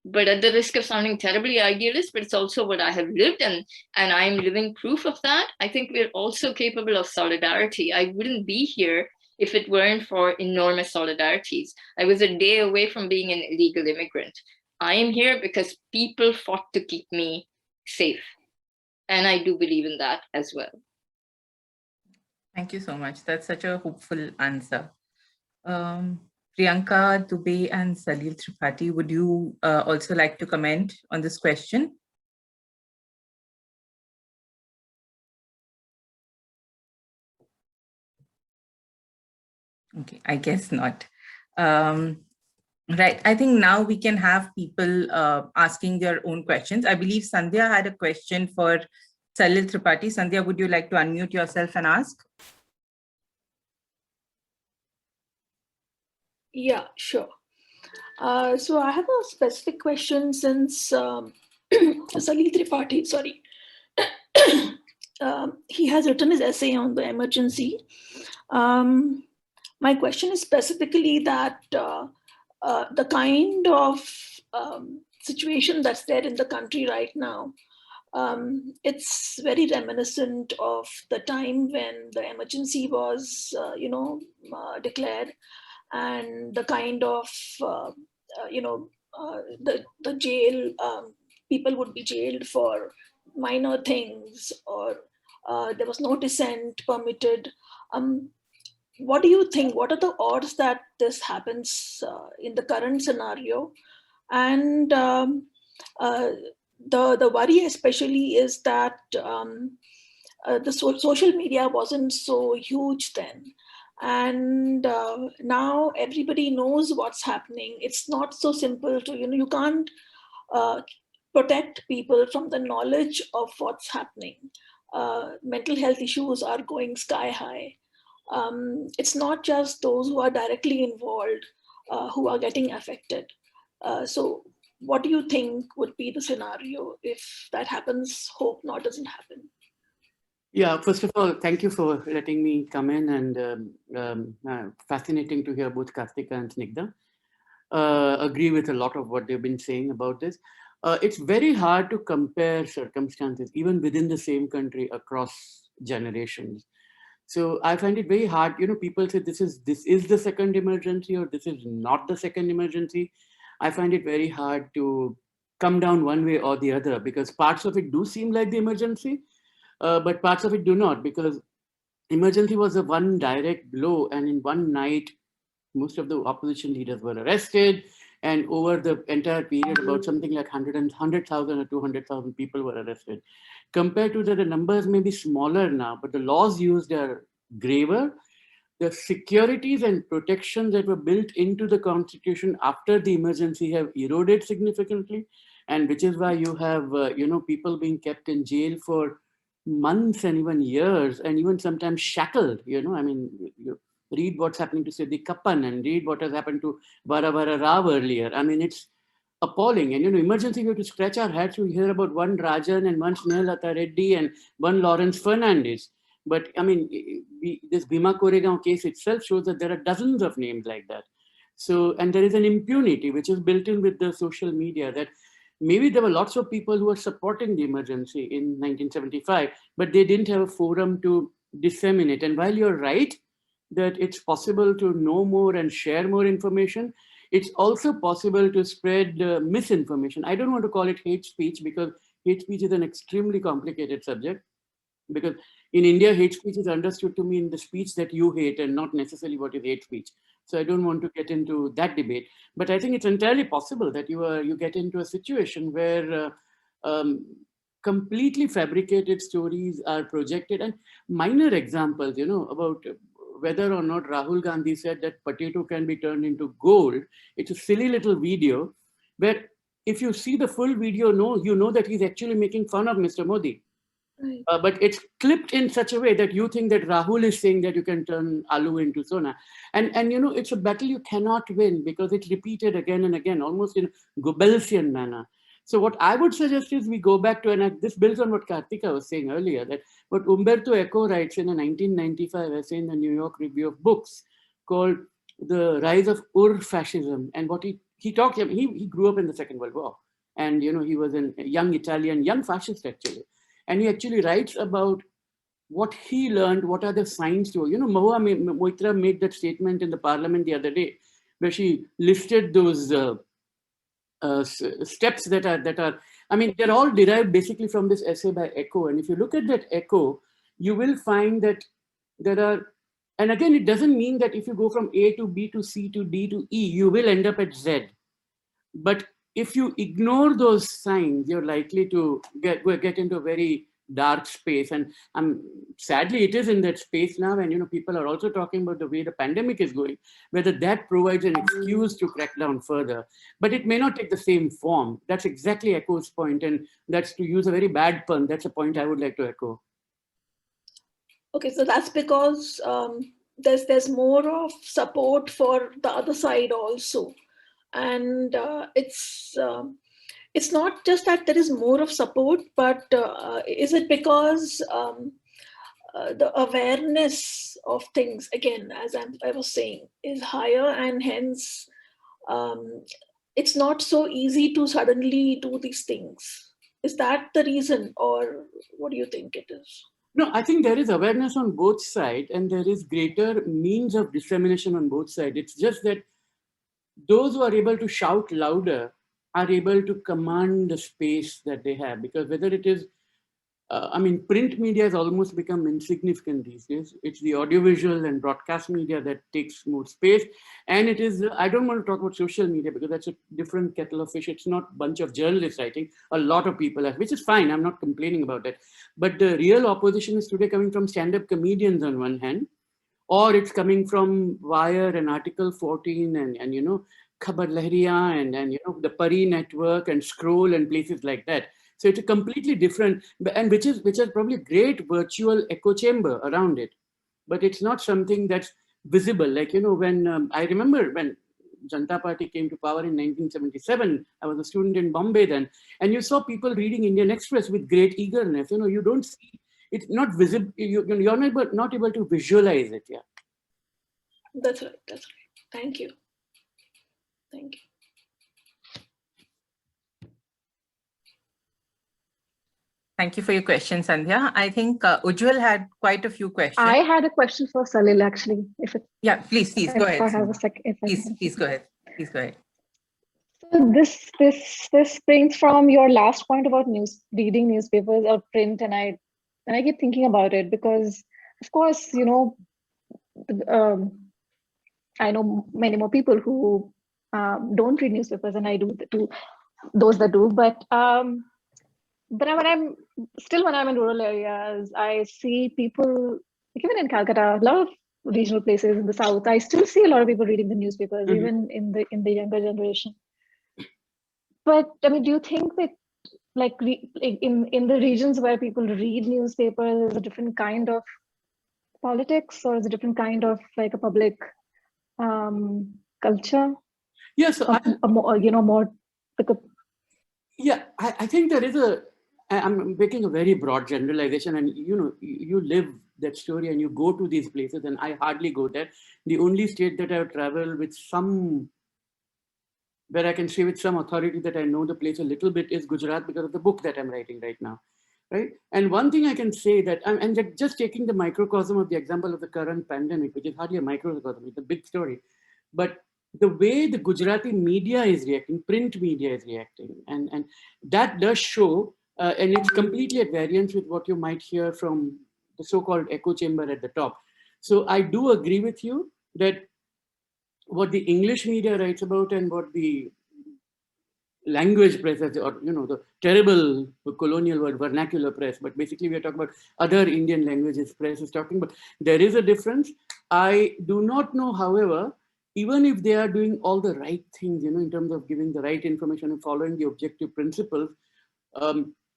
But at the risk of sounding terribly idealist, but it's also what I have lived, and I'm living proof of that, I think we're also capable of solidarity. I wouldn't be here if it weren't for enormous solidarities. I was a day away from being an illegal immigrant. I am here because people fought to keep me safe. And I do believe in that as well. Thank you so much. That's such a hopeful answer. Priyanka Dubey and Salil Tripathi, would you also like to comment on this question? Okay, I guess not. Right, I think now we can have people asking their own questions. I believe Sandhya had a question for Salil Tripathi. Sandhya, would you like to unmute yourself and ask? Yeah, sure. So I have a specific question since Salil Tripathi, sorry, he has written his essay on the emergency. My question is specifically that the kind of situation that's there in the country right now, it's very reminiscent of the time when the emergency was, declared, and the kind of, the jail, people would be jailed for minor things, or there was no dissent permitted. What do you think? What are the odds that this happens in the current scenario? And the worry especially is that the social media wasn't so huge then. And now everybody knows what's happening. It's not so simple to, you can't protect people from the knowledge of what's happening. Mental health issues are going sky high. It's not just those who are directly involved who are getting affected. So what do you think would be the scenario if that happens? Hope not doesn't happen. Yeah, first of all, thank you for letting me come in, and fascinating to hear both Karthika and Snigdha. Agree with a lot of what they've been saying about this. It's very hard to compare circumstances, even within the same country, across generations. So I find it very hard. People say this is the second emergency, or this is not the second emergency. I find it very hard to come down one way or the other, because parts of it do seem like the emergency, but parts of it do not, because emergency was a one direct blow, and in one night, most of the opposition leaders were arrested, and over the entire period, about something like 100,000 or 200,000 people were arrested. Compared to that, the numbers may be smaller now, but the laws used are graver. The securities and protections that were built into the constitution after the emergency have eroded significantly, and which is why you have people being kept in jail for months and even years and even sometimes shackled, you know. I mean, you read what's happening to Siddhi Kappan and read what has happened to Vara Vara Rao earlier. I mean, it's appalling. And, you know, emergency, we have to scratch our heads to hear about one Rajan and one Snehalata Reddy and one Lawrence Fernandez. But I mean, this Bhima Koregaon case itself shows that there are dozens of names like that. So, and there is an impunity which is built in with the social media, that maybe there were lots of people who were supporting the emergency in 1975, but they didn't have a forum to disseminate. And while you're right that it's possible to know more and share more information, it's also possible to spread misinformation. I don't want to call it hate speech, because hate speech is an extremely complicated subject. Because in India, hate speech is understood to mean the speech that you hate and not necessarily what is hate speech. So I don't want to get into that debate. But I think it's entirely possible that you get into a situation where completely fabricated stories are projected. And minor examples, you know, about whether or not Rahul Gandhi said that potato can be turned into gold. It's a silly little video where if you see the full video, you know that he's actually making fun of Mr. Modi. Right. But it's clipped in such a way that you think that Rahul is saying that you can turn aloo into sona. And you know, it's a battle you cannot win because it's repeated again and again, almost in Goebbelsian manner. So what I would suggest is we go back to, and this builds on what Karthika was saying earlier, that what Umberto Eco writes in a 1995 essay in the New York Review of Books called The Rise of Ur-Fascism. And what he talks, he grew up in the Second World War. And, you know, he was a young Italian, young fascist actually. And he actually writes about what he learned, what are the signs to, you know, Mahua Moitra made that statement in the parliament the other day, where she listed those steps that are, I mean, they're all derived basically from this essay by Eco. And if you look at that Eco, you will find that there are, and again, it doesn't mean that if you go from A to B to C to D to E, you will end up at Z. But if you ignore those signs, you're likely to get into a very dark space. And sadly, it is in that space now. And, you know, people are also talking about the way the pandemic is going, whether that provides an excuse to crack down further. But it may not take the same form. That's exactly Echo's point. And that's, to use a very bad pun, that's a point I would like to echo. Okay, so that's because there's more of support for the other side also. And it's not just that there is more of support, but is it because the awareness of things, again, as I was saying, is higher, and hence it's not so easy to suddenly do these things? Is that the reason, or what do you think it is? No, I think there is awareness on both sides, and there is greater means of dissemination on both sides. It's just that those who are able to shout louder are able to command the space that they have, because whether it is, I mean, print media has almost become insignificant these days. It's the audiovisual and broadcast media that takes more space. And it is, I don't want to talk about social media because that's a different kettle of fish. It's not a bunch of journalists writing, a lot of people have, which is fine. I'm not complaining about that. But the real opposition is today coming from stand-up comedians on one hand, or it's coming from Wire and Article 14 and you know, Khabar Lahriya and you know, the Pari Network and Scroll and places like that. So it's a completely different, and which has probably a great virtual echo chamber around it. But it's not something that's visible. Like, you know, when I remember when Janata Party came to power in 1977, I was a student in Bombay then, and you saw people reading Indian Express with great eagerness. You know, you don't see, it's not visible, you're not able to visualize it. Yeah. That's right. That's right. Thank you. Thank you. Thank you for your question, Sandhya. I think Ujjwal had quite a few questions. I had a question for Salil, actually. If it, yeah, please go ahead. I have a second. Please go ahead. Please go ahead. So this springs from your last point about reading newspapers or print, and I keep thinking about it because, of course, you know, I know many more people who don't read newspapers, and I do those that do, but when I'm in rural areas, I see people, even in Calcutta, a lot of regional places in the south, I still see a lot of people reading the newspapers, even in the younger generation. But I mean, do you think that like in the regions where people read newspapers, there's a different kind of politics, or is a different kind of like a public culture? Yeah, so a more, more like a, yeah, I think there is I'm making a very broad generalization, and you live that story and you go to these places, and I hardly go there. The only state that I've traveled with where I can say with some authority that I know the place a little bit is Gujarat, because of the book that I'm writing right now. Right. And one thing I can say that, and just taking the microcosm of the example of the current pandemic, which is hardly a microcosm, it's a big story. But the way the Gujarati media is reacting, print media is reacting, and that does show, and it's completely at variance with what you might hear from the so-called echo chamber at the top. So I do agree with you that what the English media writes about and what the language press, or the terrible colonial word vernacular press, but basically we are talking about other Indian languages press is talking about. There is a difference. I do not know, however, even if they are doing all the right things, in terms of giving the right information and following the objective principles,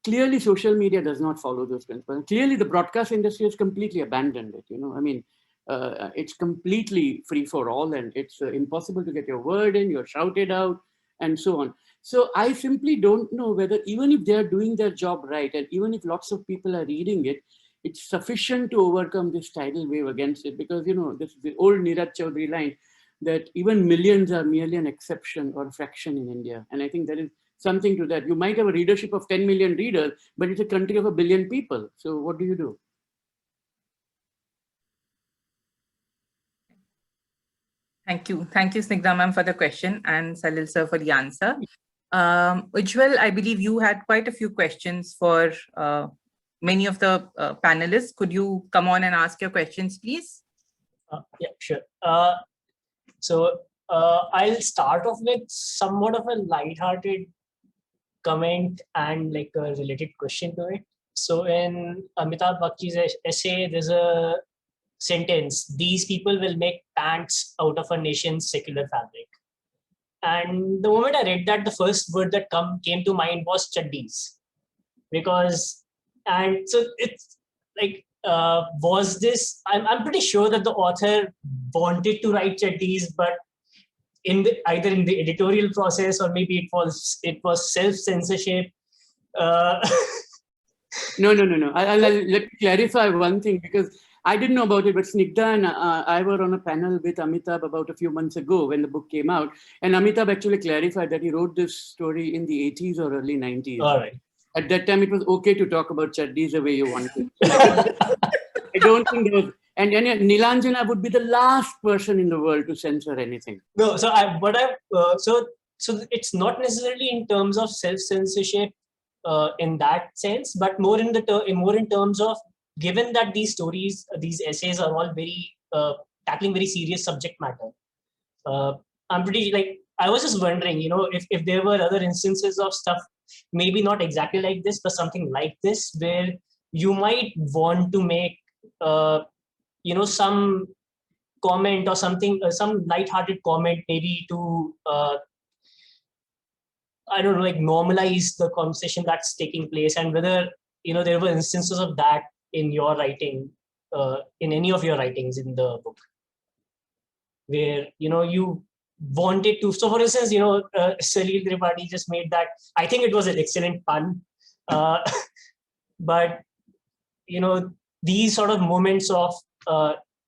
clearly social media does not follow those principles. Clearly the broadcast industry has completely abandoned it. I mean, it's completely free for all, and it's impossible to get your word in, you're shouted out, and so on. So I simply don't know whether, even if they're doing their job right, and even if lots of people are reading it, it's sufficient to overcome this tidal wave against it. Because, this is the old Neeraj Chaudhary line that even millions are merely an exception or fraction in India. And I think there is something to that. You might have a readership of 10 million readers, but it's a country of 1 billion people. So what do you do? Thank you, Snigdha ma'am, for the question, and Salil sir for the answer. Ujjwal, I believe you had quite a few questions for many of the panelists. Could you come on and ask your questions, please? Yeah, sure. So I'll start off with somewhat of a light-hearted comment and like a related question to it. So in Amitabh Bakchi's essay, there's a sentence: "These people will make pants out of a nation's secular fabric." And the moment I read that, the first word that came to mind was chaddis, and so it's like, was this? I'm pretty sure that the author wanted to write chaddis, but either in the editorial process, or maybe it was self-censorship. No. I'll let me clarify one thing, because I didn't know about it, but Snigdha and I were on a panel with Amitabh about a few months ago when the book came out. And Amitabh actually clarified that he wrote this story in the 80s or early 90s. All right. At that time, it was okay to talk about chaddis the way you wanted. I don't think there was. And Nilanjana would be the last person in the world to censor anything. No, so so it's not necessarily in terms of self-censorship in that sense, but more in terms of, given that these stories, these essays are all very tackling very serious subject matter. I'm pretty I was just wondering, if there were other instances of stuff, maybe not exactly like this, but something like this, where you might want to make some comment or something, some light-hearted comment, maybe to I don't know, normalize the conversation that's taking place, and whether there were instances of that in your writing, in any of your writings in the book, where you wanted to. So, for instance, Salil Tripathi just made that. I think it was an excellent pun, but these sort of moments of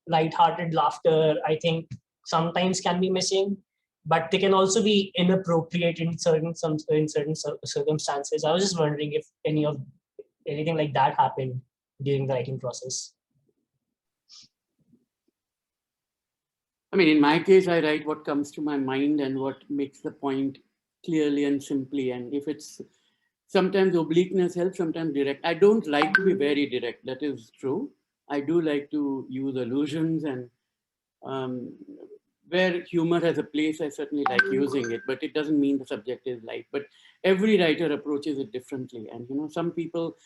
light-hearted laughter, I think sometimes can be missing, but they can also be inappropriate in certain circumstances. I was just wondering if anything like that happened during the writing process. I mean, in my case, I write what comes to my mind and what makes the point clearly and simply. And if it's sometimes obliqueness helps, sometimes direct. I don't like to be very direct. That is true. I do like to use allusions, and where humor has a place, I certainly like using it, but it doesn't mean the subject is light. But every writer approaches it differently. And some people,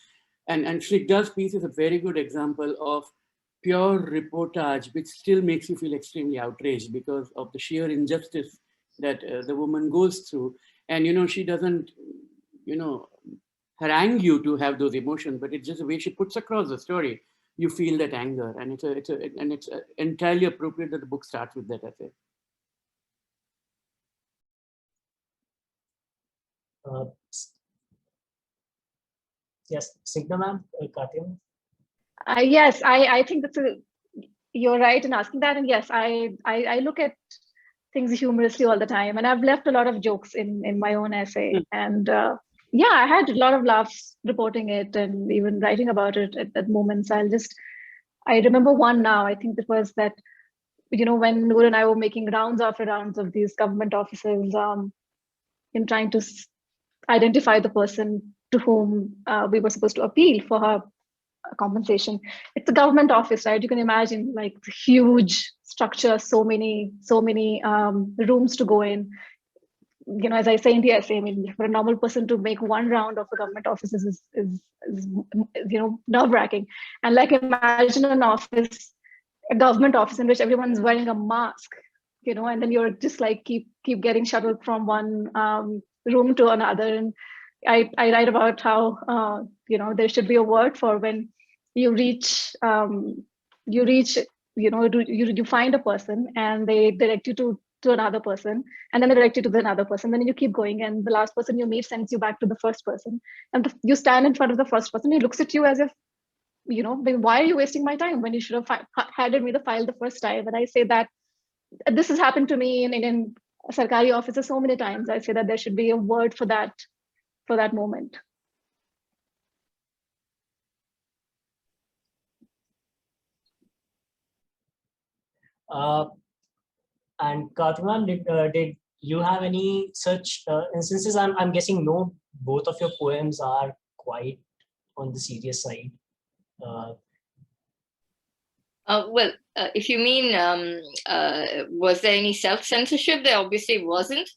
and Snigdha's piece is a very good example of pure reportage, which still makes you feel extremely outraged because of the sheer injustice that the woman goes through. And, she doesn't, harangue you to have those emotions, but it's just the way she puts across the story. You feel that anger, and it's entirely appropriate that the book starts with that essay. Yes, Snigdha ma'am, Karthika. Yes, I think you're right in asking that. And yes, I look at things humorously all the time. And I've left a lot of jokes in my own essay. And yeah, I had a lot of laughs reporting it and even writing about it at moments. I remember one now. I think it was that, when Noor and I were making rounds after rounds of these government offices, in trying to identify the person to whom we were supposed to appeal for her compensation. It's a government office, right? You can imagine like the huge structure, so many rooms to go in. As I say in the essay, I mean, for a normal person to make one round of a government office is nerve-wracking. And like imagine a government office in which everyone's wearing a mask, and then you're just like keep getting shuttled from one room to another. And I write about how there should be a word for when you reach you find a person and they direct you to another person, and then they direct you to another person, then you keep going, and the last person you meet sends you back to the first person, and you stand in front of the first person. He looks at you as if, why are you wasting my time when you should have handed me the file the first time? And I say that this has happened to me in Sarkari offices so many times. I say that there should be a word for that moment. And Karthika, did you have any such instances? I'm guessing no, both of your poems are quite on the serious side. Well, if you mean, was there any self-censorship? There obviously wasn't,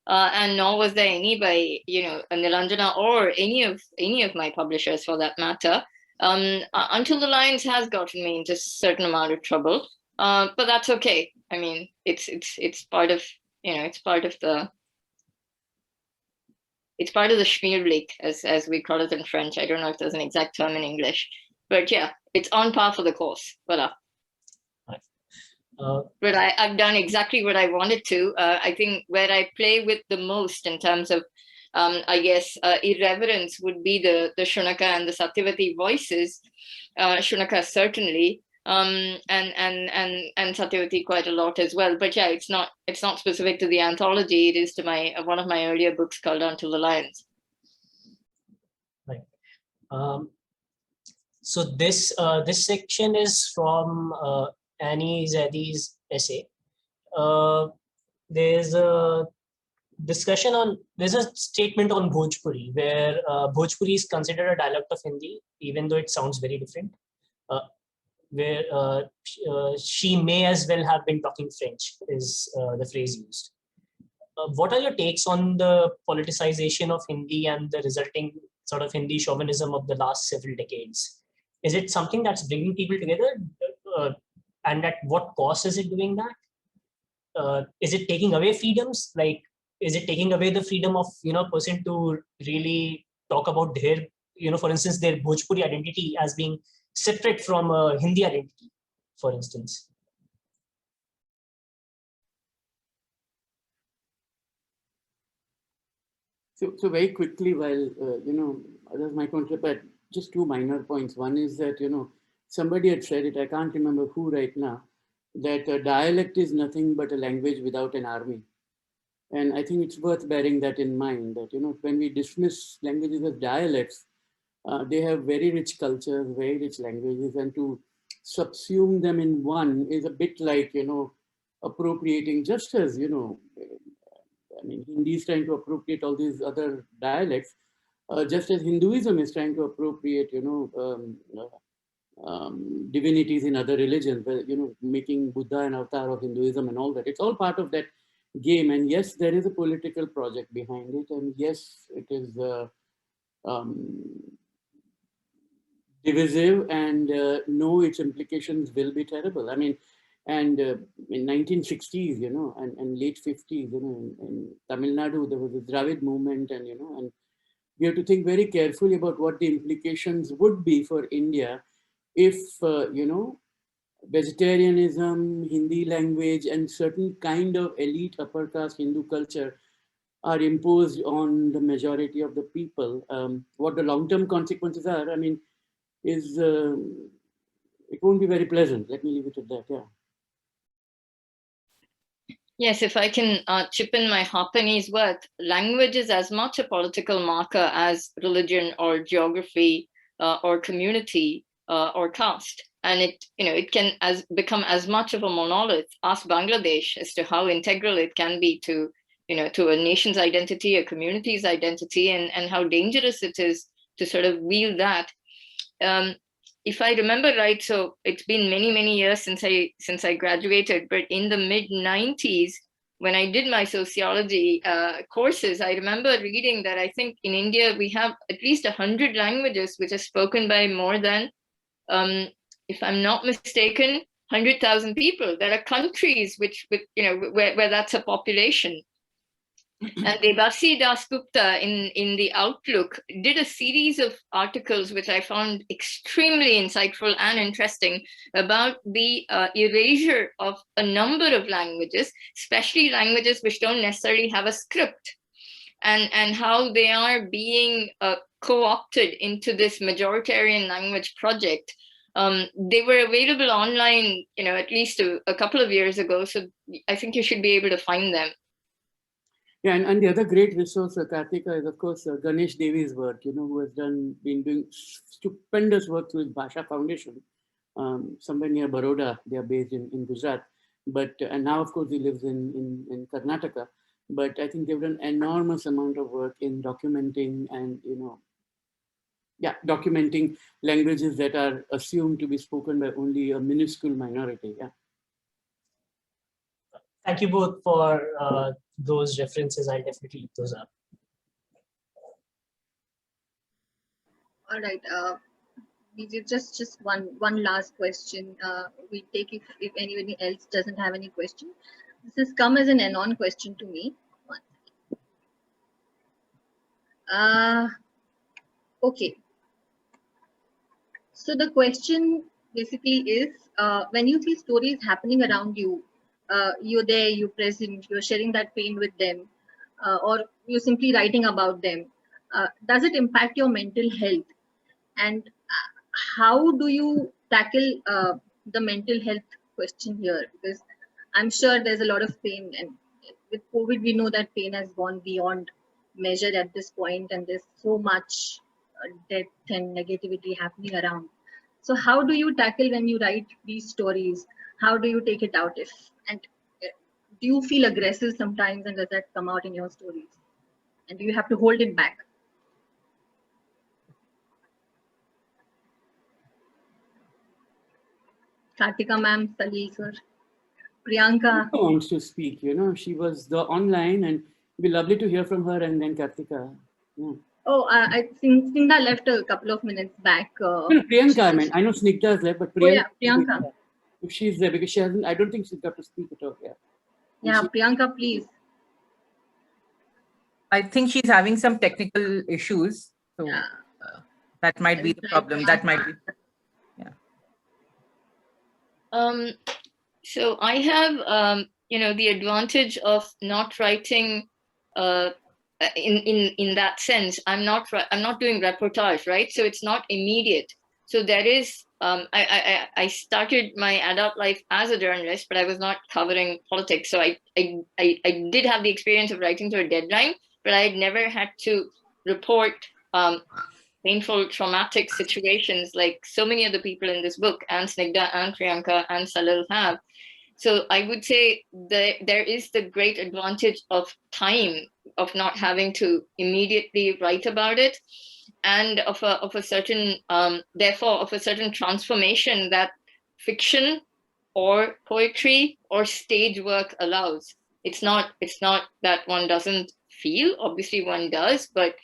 and nor was there any by Nilanjana or any of my publishers for that matter. Until the Lions has gotten me into a certain amount of trouble, but that's okay. I mean, it's part of it's part of the Schmierblick, as we call it in French. I don't know if there's an exact term in English, but yeah, it's on par for the course. Voila. But I've done exactly what I wanted to. I think where I play with the most in terms of, I guess, irreverence would be the Shunaka and the Satyavati voices. Shunaka certainly, and Satyavati quite a lot as well. But yeah, it's not specific to the anthology. It is to one of my earlier books called Until the Lions. Right. So this section is from Annie Zaidie's essay. There's a statement on Bhojpuri, where Bhojpuri is considered a dialect of Hindi, even though it sounds very different. Where she may as well have been talking French is the phrase used. What are your takes on the politicization of Hindi and the resulting sort of Hindi chauvinism of the last several decades? Is it something that's bringing people together? And at what cost is it doing that? Is it taking away freedoms? Like, is it taking away the freedom of a person to really talk about their, for instance, their Bhojpuri identity as being separate from a Hindi identity, for instance? So very quickly, while others might contribute, just two minor points. One is that somebody had said it. I can't remember who right now. That a dialect is nothing but a language without an army. And I think it's worth bearing that in mind, that when we dismiss languages as dialects, they have very rich cultures, very rich languages, and to subsume them in one is a bit like appropriating, just as I mean, Hindi is trying to appropriate all these other dialects, just as Hinduism is trying to appropriate divinities in other religions, making Buddha an avatar of Hinduism and all that. It's all part of that game. And yes, there is a political project behind it. And yes, it is divisive, and no, its implications will be terrible. I mean, and in 1960s, and late 50s, in Tamil Nadu, there was a Dravid movement, and we have to think very carefully about what the implications would be for India if, vegetarianism, Hindi language, and certain kind of elite upper caste Hindu culture are imposed on the majority of the people. What the long-term consequences are, I mean, is it won't be very pleasant. Let me leave it at that. Yeah. Yes, if I can chip in my halfpenny's worth, language is as much a political marker as religion or geography or community or caste. And it can become as much of a monolith. Ask Bangladesh as to how integral it can be to a nation's identity, a community's identity, and how dangerous it is to sort of wield that. If I remember right, so it's been many, many years since I graduated, but in the mid-90s, when I did my sociology courses, I remember reading that I think in India, we have at least 100 languages which are spoken by more than, if I'm not mistaken, 100,000 people. There are countries where that's a population. And Debasi Dasgupta in the Outlook did a series of articles which I found extremely insightful and interesting about the erasure of a number of languages, especially languages which don't necessarily have a script, and how they are being co-opted into this majoritarian language project. They were available online, at least a couple of years ago. So I think you should be able to find them. Yeah, and the other great resource, Karthika, is of course Ganesh Devi's work, who has been doing stupendous work with Bhasha Foundation, somewhere near Baroda. They are based in Gujarat, and now of course he lives in Karnataka. But I think they've done enormous amount of work in documenting and documenting languages that are assumed to be spoken by only a minuscule minority. Yeah. Thank you both for those references. I'll definitely look those up. All right. Just one last question. We take if anybody else doesn't have any question. This has come as an anon question to me. Okay. So the question basically is, when you see stories happening around you, you're there, you're present, you're sharing that pain with them, or you're simply writing about them. Does it impact your mental health? And how do you tackle the mental health question here? Because I'm sure there's a lot of pain, and with COVID, we know that pain has gone beyond measure at this point, and there's so much death and negativity happening around. So how do you tackle when you write these stories? How do you take it out? Do you feel aggressive sometimes, and does that come out in your stories? And do you have to hold it back? Karthika ma'am, Salil sir, Priyanka. Who wants to speak? She was the online, and it'd be lovely to hear from her, and then Karthika. Yeah. Oh, I think Snigdha left a couple of minutes back. Priyanka, I know Snigdha has left, but Priyanka. Oh yeah, Priyanka. If she's there, because she hasn't, I don't think she's got to speak at all. Yeah. Yeah, Priyanka, please. I think she's having some technical issues, so yeah. That might be the problem. That might be. Yeah. So I have, the advantage of not writing in that sense. I'm not doing reportage, right? So it's not immediate. So there is, I started my adult life as a journalist, but I was not covering politics. So I did have the experience of writing to a deadline, but I had never had to report painful, traumatic situations like so many of the people in this book, and Snigdha and Priyanka and Salil have. So I would say that there is the great advantage of time, of not having to immediately write about it, and of a certain, therefore, of a certain transformation that fiction or poetry or stage work allows. It's not that one doesn't feel, obviously one does, but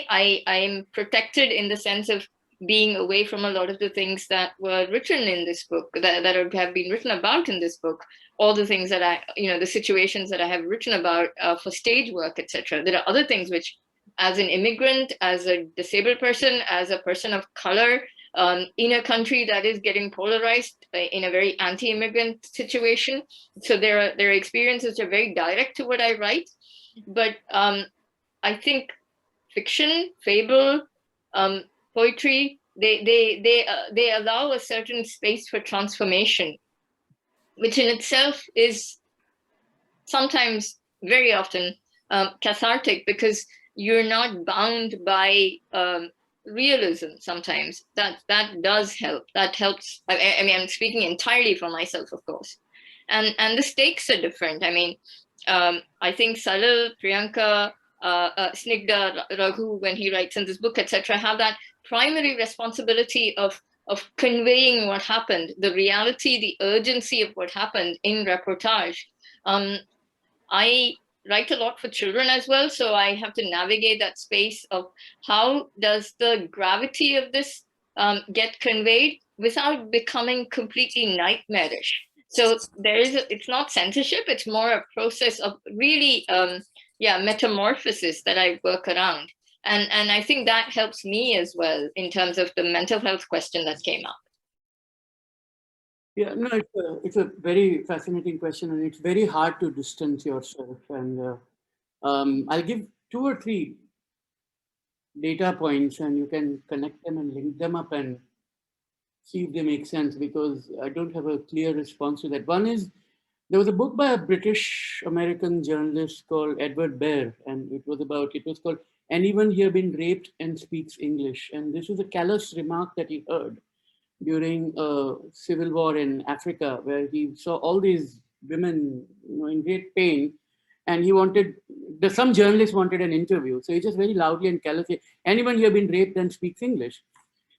I'm protected in the sense of being away from a lot of the things that were written in this book, that have been written about in this book, all the things that the situations that I have written about for stage work, etc. There are other things which as an immigrant, as a disabled person, as a person of color, in a country that is getting polarized in a very anti-immigrant situation. So their experiences are very direct to what I write. But I think fiction, fable, poetry, they allow a certain space for transformation, which in itself is sometimes, very often, cathartic, because you're not bound by realism. Sometimes that does help. That helps. I mean, I'm speaking entirely for myself, of course, and the stakes are different. I mean, I think Salil, Priyanka, Snigdha, Raghu, when he writes in this book, etc., have that primary responsibility of conveying what happened, the reality, the urgency of what happened in reportage. I write a lot for children as well, so I have to navigate that space of how does the gravity of this get conveyed without becoming completely nightmarish. So it's not censorship, it's more a process of really, metamorphosis that I work around. And I think that helps me as well in terms of the mental health question that came up. Yeah, no, it's a very fascinating question, and it's very hard to distance yourself. And I'll give 2 or 3 data points, and you can connect them and link them up and see if they make sense, because I don't have a clear response to that. One is, there was a book by a British American journalist called Edward Bear, and it was called Anyone Here Been Raped and Speaks English? And this was a callous remark that he heard during a civil war in Africa, where he saw all these women, in great pain, and some journalists wanted an interview. So he just very loudly and callously, anyone here been raped and speaks English?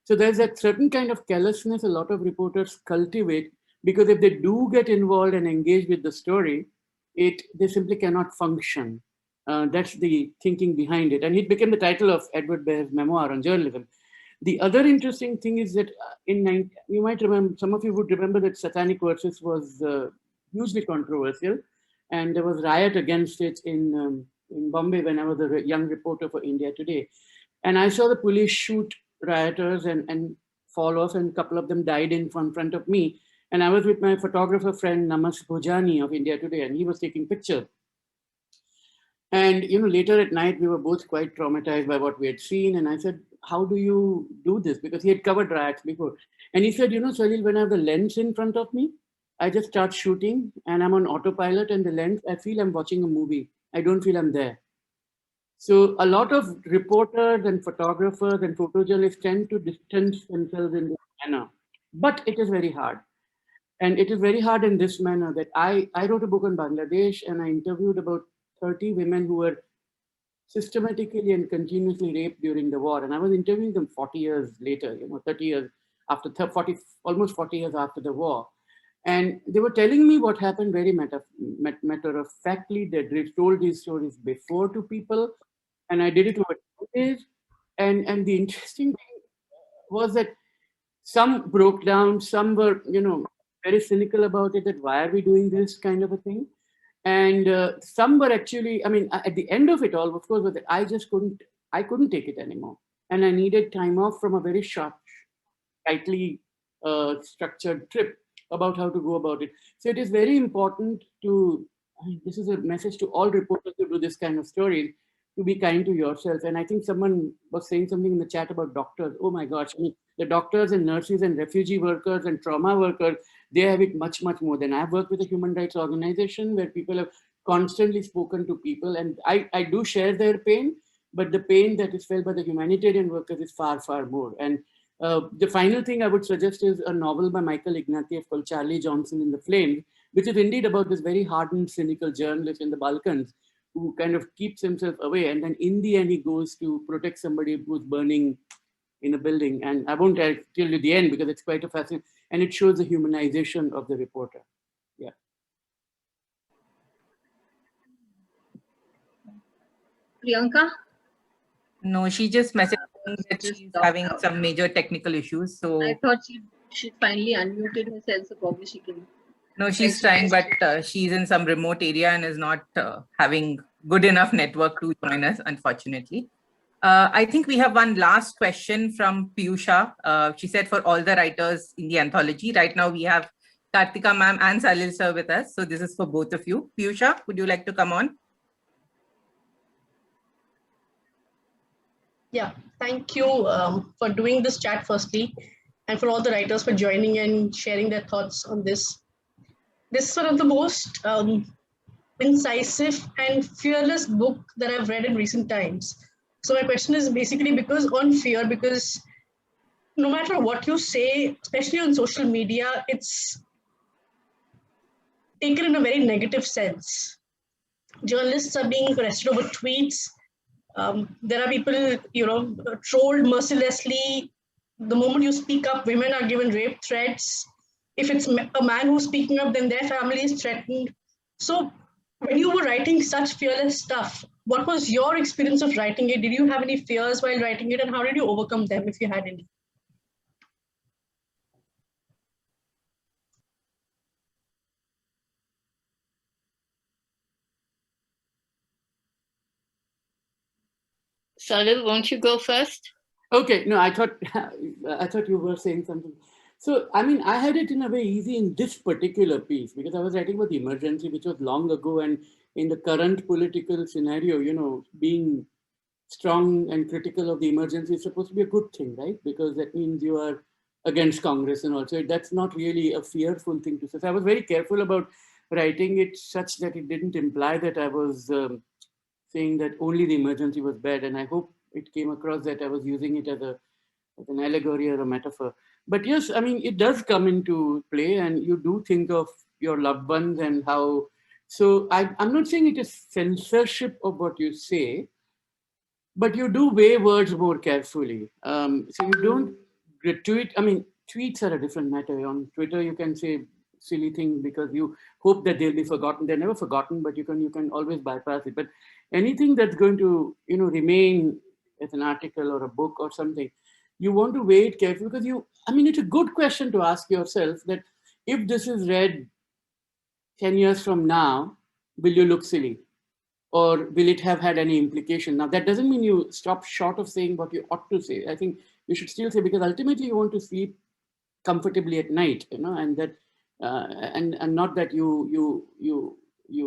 So there's that certain kind of callousness a lot of reporters cultivate, because if they do get involved and engage with the story, they simply cannot function. That's the thinking behind it. And it became the title of Edward Bear's memoir on journalism. The other interesting thing is that you might remember, some of you would remember that Satanic Verses was hugely controversial, and there was riot against it in Bombay when I was a young reporter for India Today. And I saw the police shoot rioters and fall off, and a couple of them died in front of me. And I was with my photographer friend Namas Bhojani of India Today, and he was taking pictures. And later at night, we were both quite traumatized by what we had seen. And I said, how do you do this? Because he had covered riots before. And he said, Salil, when I have the lens in front of me, I just start shooting and I'm on autopilot, and the lens, I feel I'm watching a movie. I don't feel I'm there. So a lot of reporters and photographers and photojournalists tend to distance themselves in this manner. But it is very hard. And it is very hard in this manner that I wrote a book on Bangladesh, and I interviewed about 30 women who were systematically and continuously raped during the war. And I was interviewing them 40 years later, 30 years after, almost 40 years after the war. And they were telling me what happened very matter of factly. They told these stories before to people, and I did it over 2 days. And the interesting thing was that some broke down, some were, very cynical about it, that why are we doing this kind of a thing? And some were actually, at the end of it all, of course, was that I couldn't take it anymore. And I needed time off from a very sharp, tightly structured trip about how to go about it. So it is very important this is a message to all reporters who do this kind of stories, to be kind to yourself. And I think someone was saying something in the chat about doctors. Oh my gosh, the doctors and nurses and refugee workers and trauma workers, they have it much, much more than I've worked with a human rights organization where people have constantly spoken to people. And I do share their pain, but the pain that is felt by the humanitarian workers is far, far more. And the final thing I would suggest is a novel by Michael Ignatieff called Charlie Johnson in the Flames, which is indeed about this very hardened, cynical journalist in the Balkans who kind of keeps himself away. And then in the end, he goes to protect somebody who's burning in a building. And I won't tell you the end because it's quite a fascinating, and it shows the humanization of the reporter. Yeah. Priyanka? No, she just messaged that she's having some major technical issues. So I thought she finally unmuted herself, so probably she can. No, she's trying, but she's in some remote area and is not having good enough network to join us, unfortunately. I think we have one last question from Piyusha. She said for all the writers in the anthology. Right now we have Karthika ma'am and Salil sir with us. So this is for both of you. Piyusha, would you like to come on? Yeah, thank you for doing this chat firstly, and for all the writers for joining and sharing their thoughts on this. This is one of the most incisive and fearless book that I've read in recent times. So my question is basically because on fear, because no matter what you say, especially on social media, it's taken in a very negative sense. Journalists are being arrested over tweets. There are people, trolled mercilessly. The moment you speak up, women are given rape threats. If it's a man who's speaking up, then their family is threatened. So when you were writing such fearless stuff, what was your experience of writing it? Did you have any fears while writing it, and how did you overcome them, if you had any? Salil, won't you go first? Okay, no, I thought you were saying something. So, I mean, I had it in a way easy in this particular piece because I was writing about the emergency, which was long ago, and in the current political scenario, being strong and critical of the emergency is supposed to be a good thing, right? Because that means you are against Congress and also that's not really a fearful thing to say. So I was very careful about writing it such that it didn't imply that I was saying that only the emergency was bad. And I hope it came across that I was using it as an allegory or a metaphor. But yes, I mean, it does come into play and you do think of your loved ones and how, so I'm not saying it is censorship of what you say, but you do weigh words more carefully. So you don't retweet, I mean, tweets are a different matter. On Twitter, you can say silly things because you hope that they'll be forgotten. They're never forgotten, but you can always bypass it. But anything that's going to, remain as an article or a book or something, you want to weigh it carefully because it's a good question to ask yourself that if this is read 10 years from now, will you look silly? Or will it have had any implication? Now, that doesn't mean you stop short of saying what you ought to say. I think you should still say, because ultimately you want to sleep comfortably at night, and that, and not that you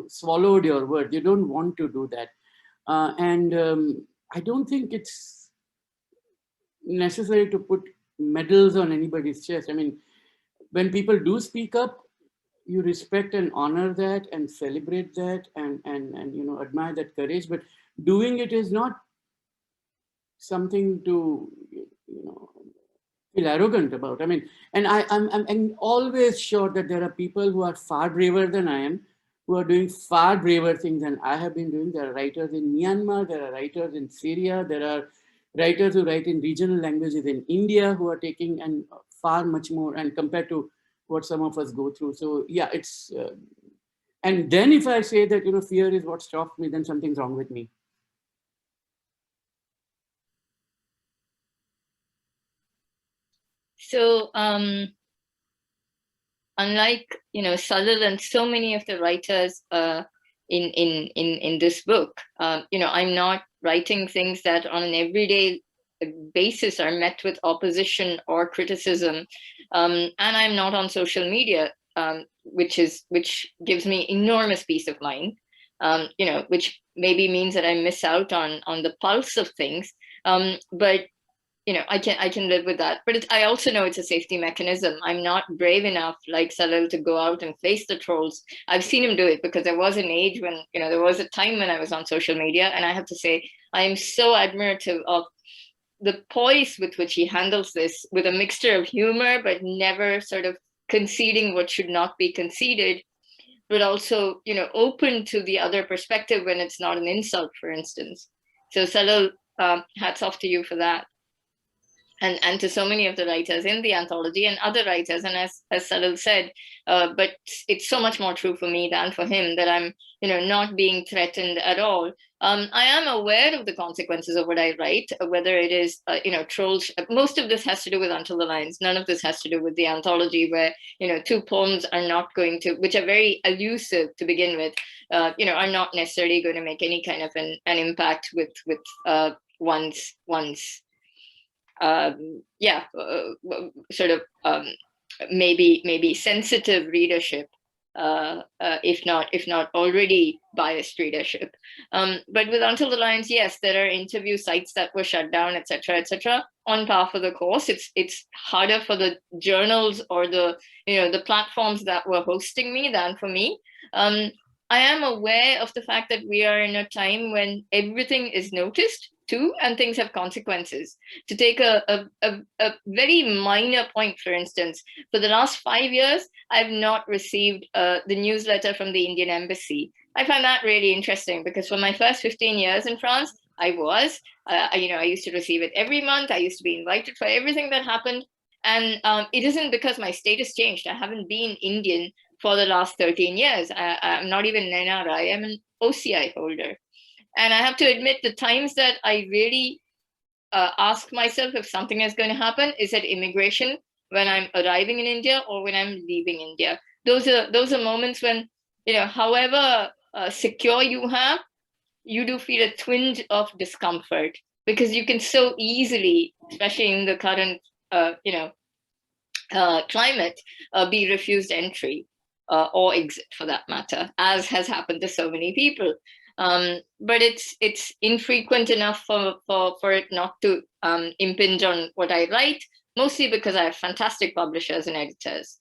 swallowed your word. You don't want to do that. I don't think it's necessary to put medals on anybody's chest. I mean, when people do speak up, you respect and honor that and celebrate that and admire that courage, but doing it is not something to feel arrogant about. I mean, and I'm always sure that there are people who are far braver than I am, who are doing far braver things than I have been doing. There are writers in Myanmar, there are writers in Syria, there are writers who write in regional languages in India who are taking and far much more, and compared to what some of us go through. So yeah, it's, and then if I say that, fear is what stops me, then something's wrong with me. So unlike, Salil and so many of the writers in this book, I'm not writing things that on an everyday basis are met with opposition or criticism. And I'm not on social media, which gives me enormous peace of mind, which maybe means that I miss out on the pulse of things. But I can live with that. But I also know it's a safety mechanism. I'm not brave enough, like Salil, to go out and face the trolls. I've seen him do it because there was an age when, there was a time when I was on social media, and I have to say, I am so admirative of the poise with which he handles this, with a mixture of humor, but never sort of conceding what should not be conceded, but also, open to the other perspective when it's not an insult, for instance. So Salil, hats off to you for that. And to so many of the writers in the anthology and other writers. And as Salil said, but it's so much more true for me than for him that I'm, not being threatened at all. I am aware of the consequences of what I write, whether it is, trolls. Most of this has to do with Until the Lines. None of this has to do with the anthology where, two poems are not going to, which are very elusive to begin with, are not necessarily going to make any kind of an impact with sort of maybe sensitive readership, if not already biased readership. But with Until the Lions, yes, there are interview sites that were shut down, etc. On par for the course. It's harder for the journals or the platforms that were hosting me than for me. I am aware of the fact that we are in a time when everything is noticed too, and things have consequences. To take a very minor point, for instance, for the last 5 years, I've not received the newsletter from the Indian Embassy. I find that really interesting because for my first 15 years in France, I used to receive it every month. I used to be invited for everything that happened. And it isn't because my status changed. I haven't been Indian for the last 13 years. I'm not even an NRI, I'm an OCI holder. And I have to admit, the times that I really ask myself if something is going to happen is at immigration, when I'm arriving in India or when I'm leaving India. Those are moments when, however secure you have, you do feel a twinge of discomfort because you can so easily, especially in the current, climate, be refused entry or exit for that matter, as has happened to so many people. But it's infrequent enough for it not to impinge on what I write, mostly because I have fantastic publishers and editors.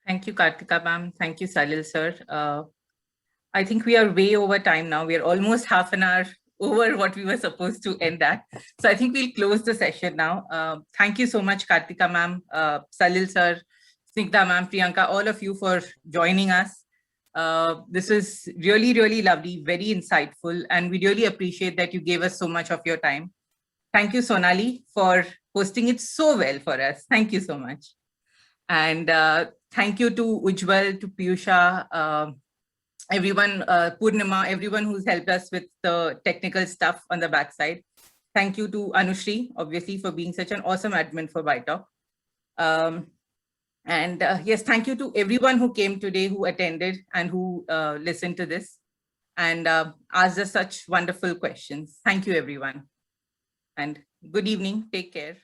Thank you, Karthika ma'am. Thank you, Salil sir. I think we are way over time now. We are almost half an hour over what we were supposed to end at. So I think we'll close the session now. Thank you so much, Karthika ma'am, Salil sir, Snigdha ma'am, Priyanka, all of you for joining us. This is really, really lovely, very insightful, and we really appreciate that you gave us so much of your time. Thank you, Sonali, for hosting it so well for us. Thank you so much. And thank you to Ujjwal, to Piyusha, everyone, Purnima, everyone who's helped us with the technical stuff on the backside. Thank you to Anushri, obviously, for being such an awesome admin for ByTalk. And yes, thank you to everyone who came today, who attended and who listened to this and asked us such wonderful questions. Thank you, everyone. And good evening. Take care.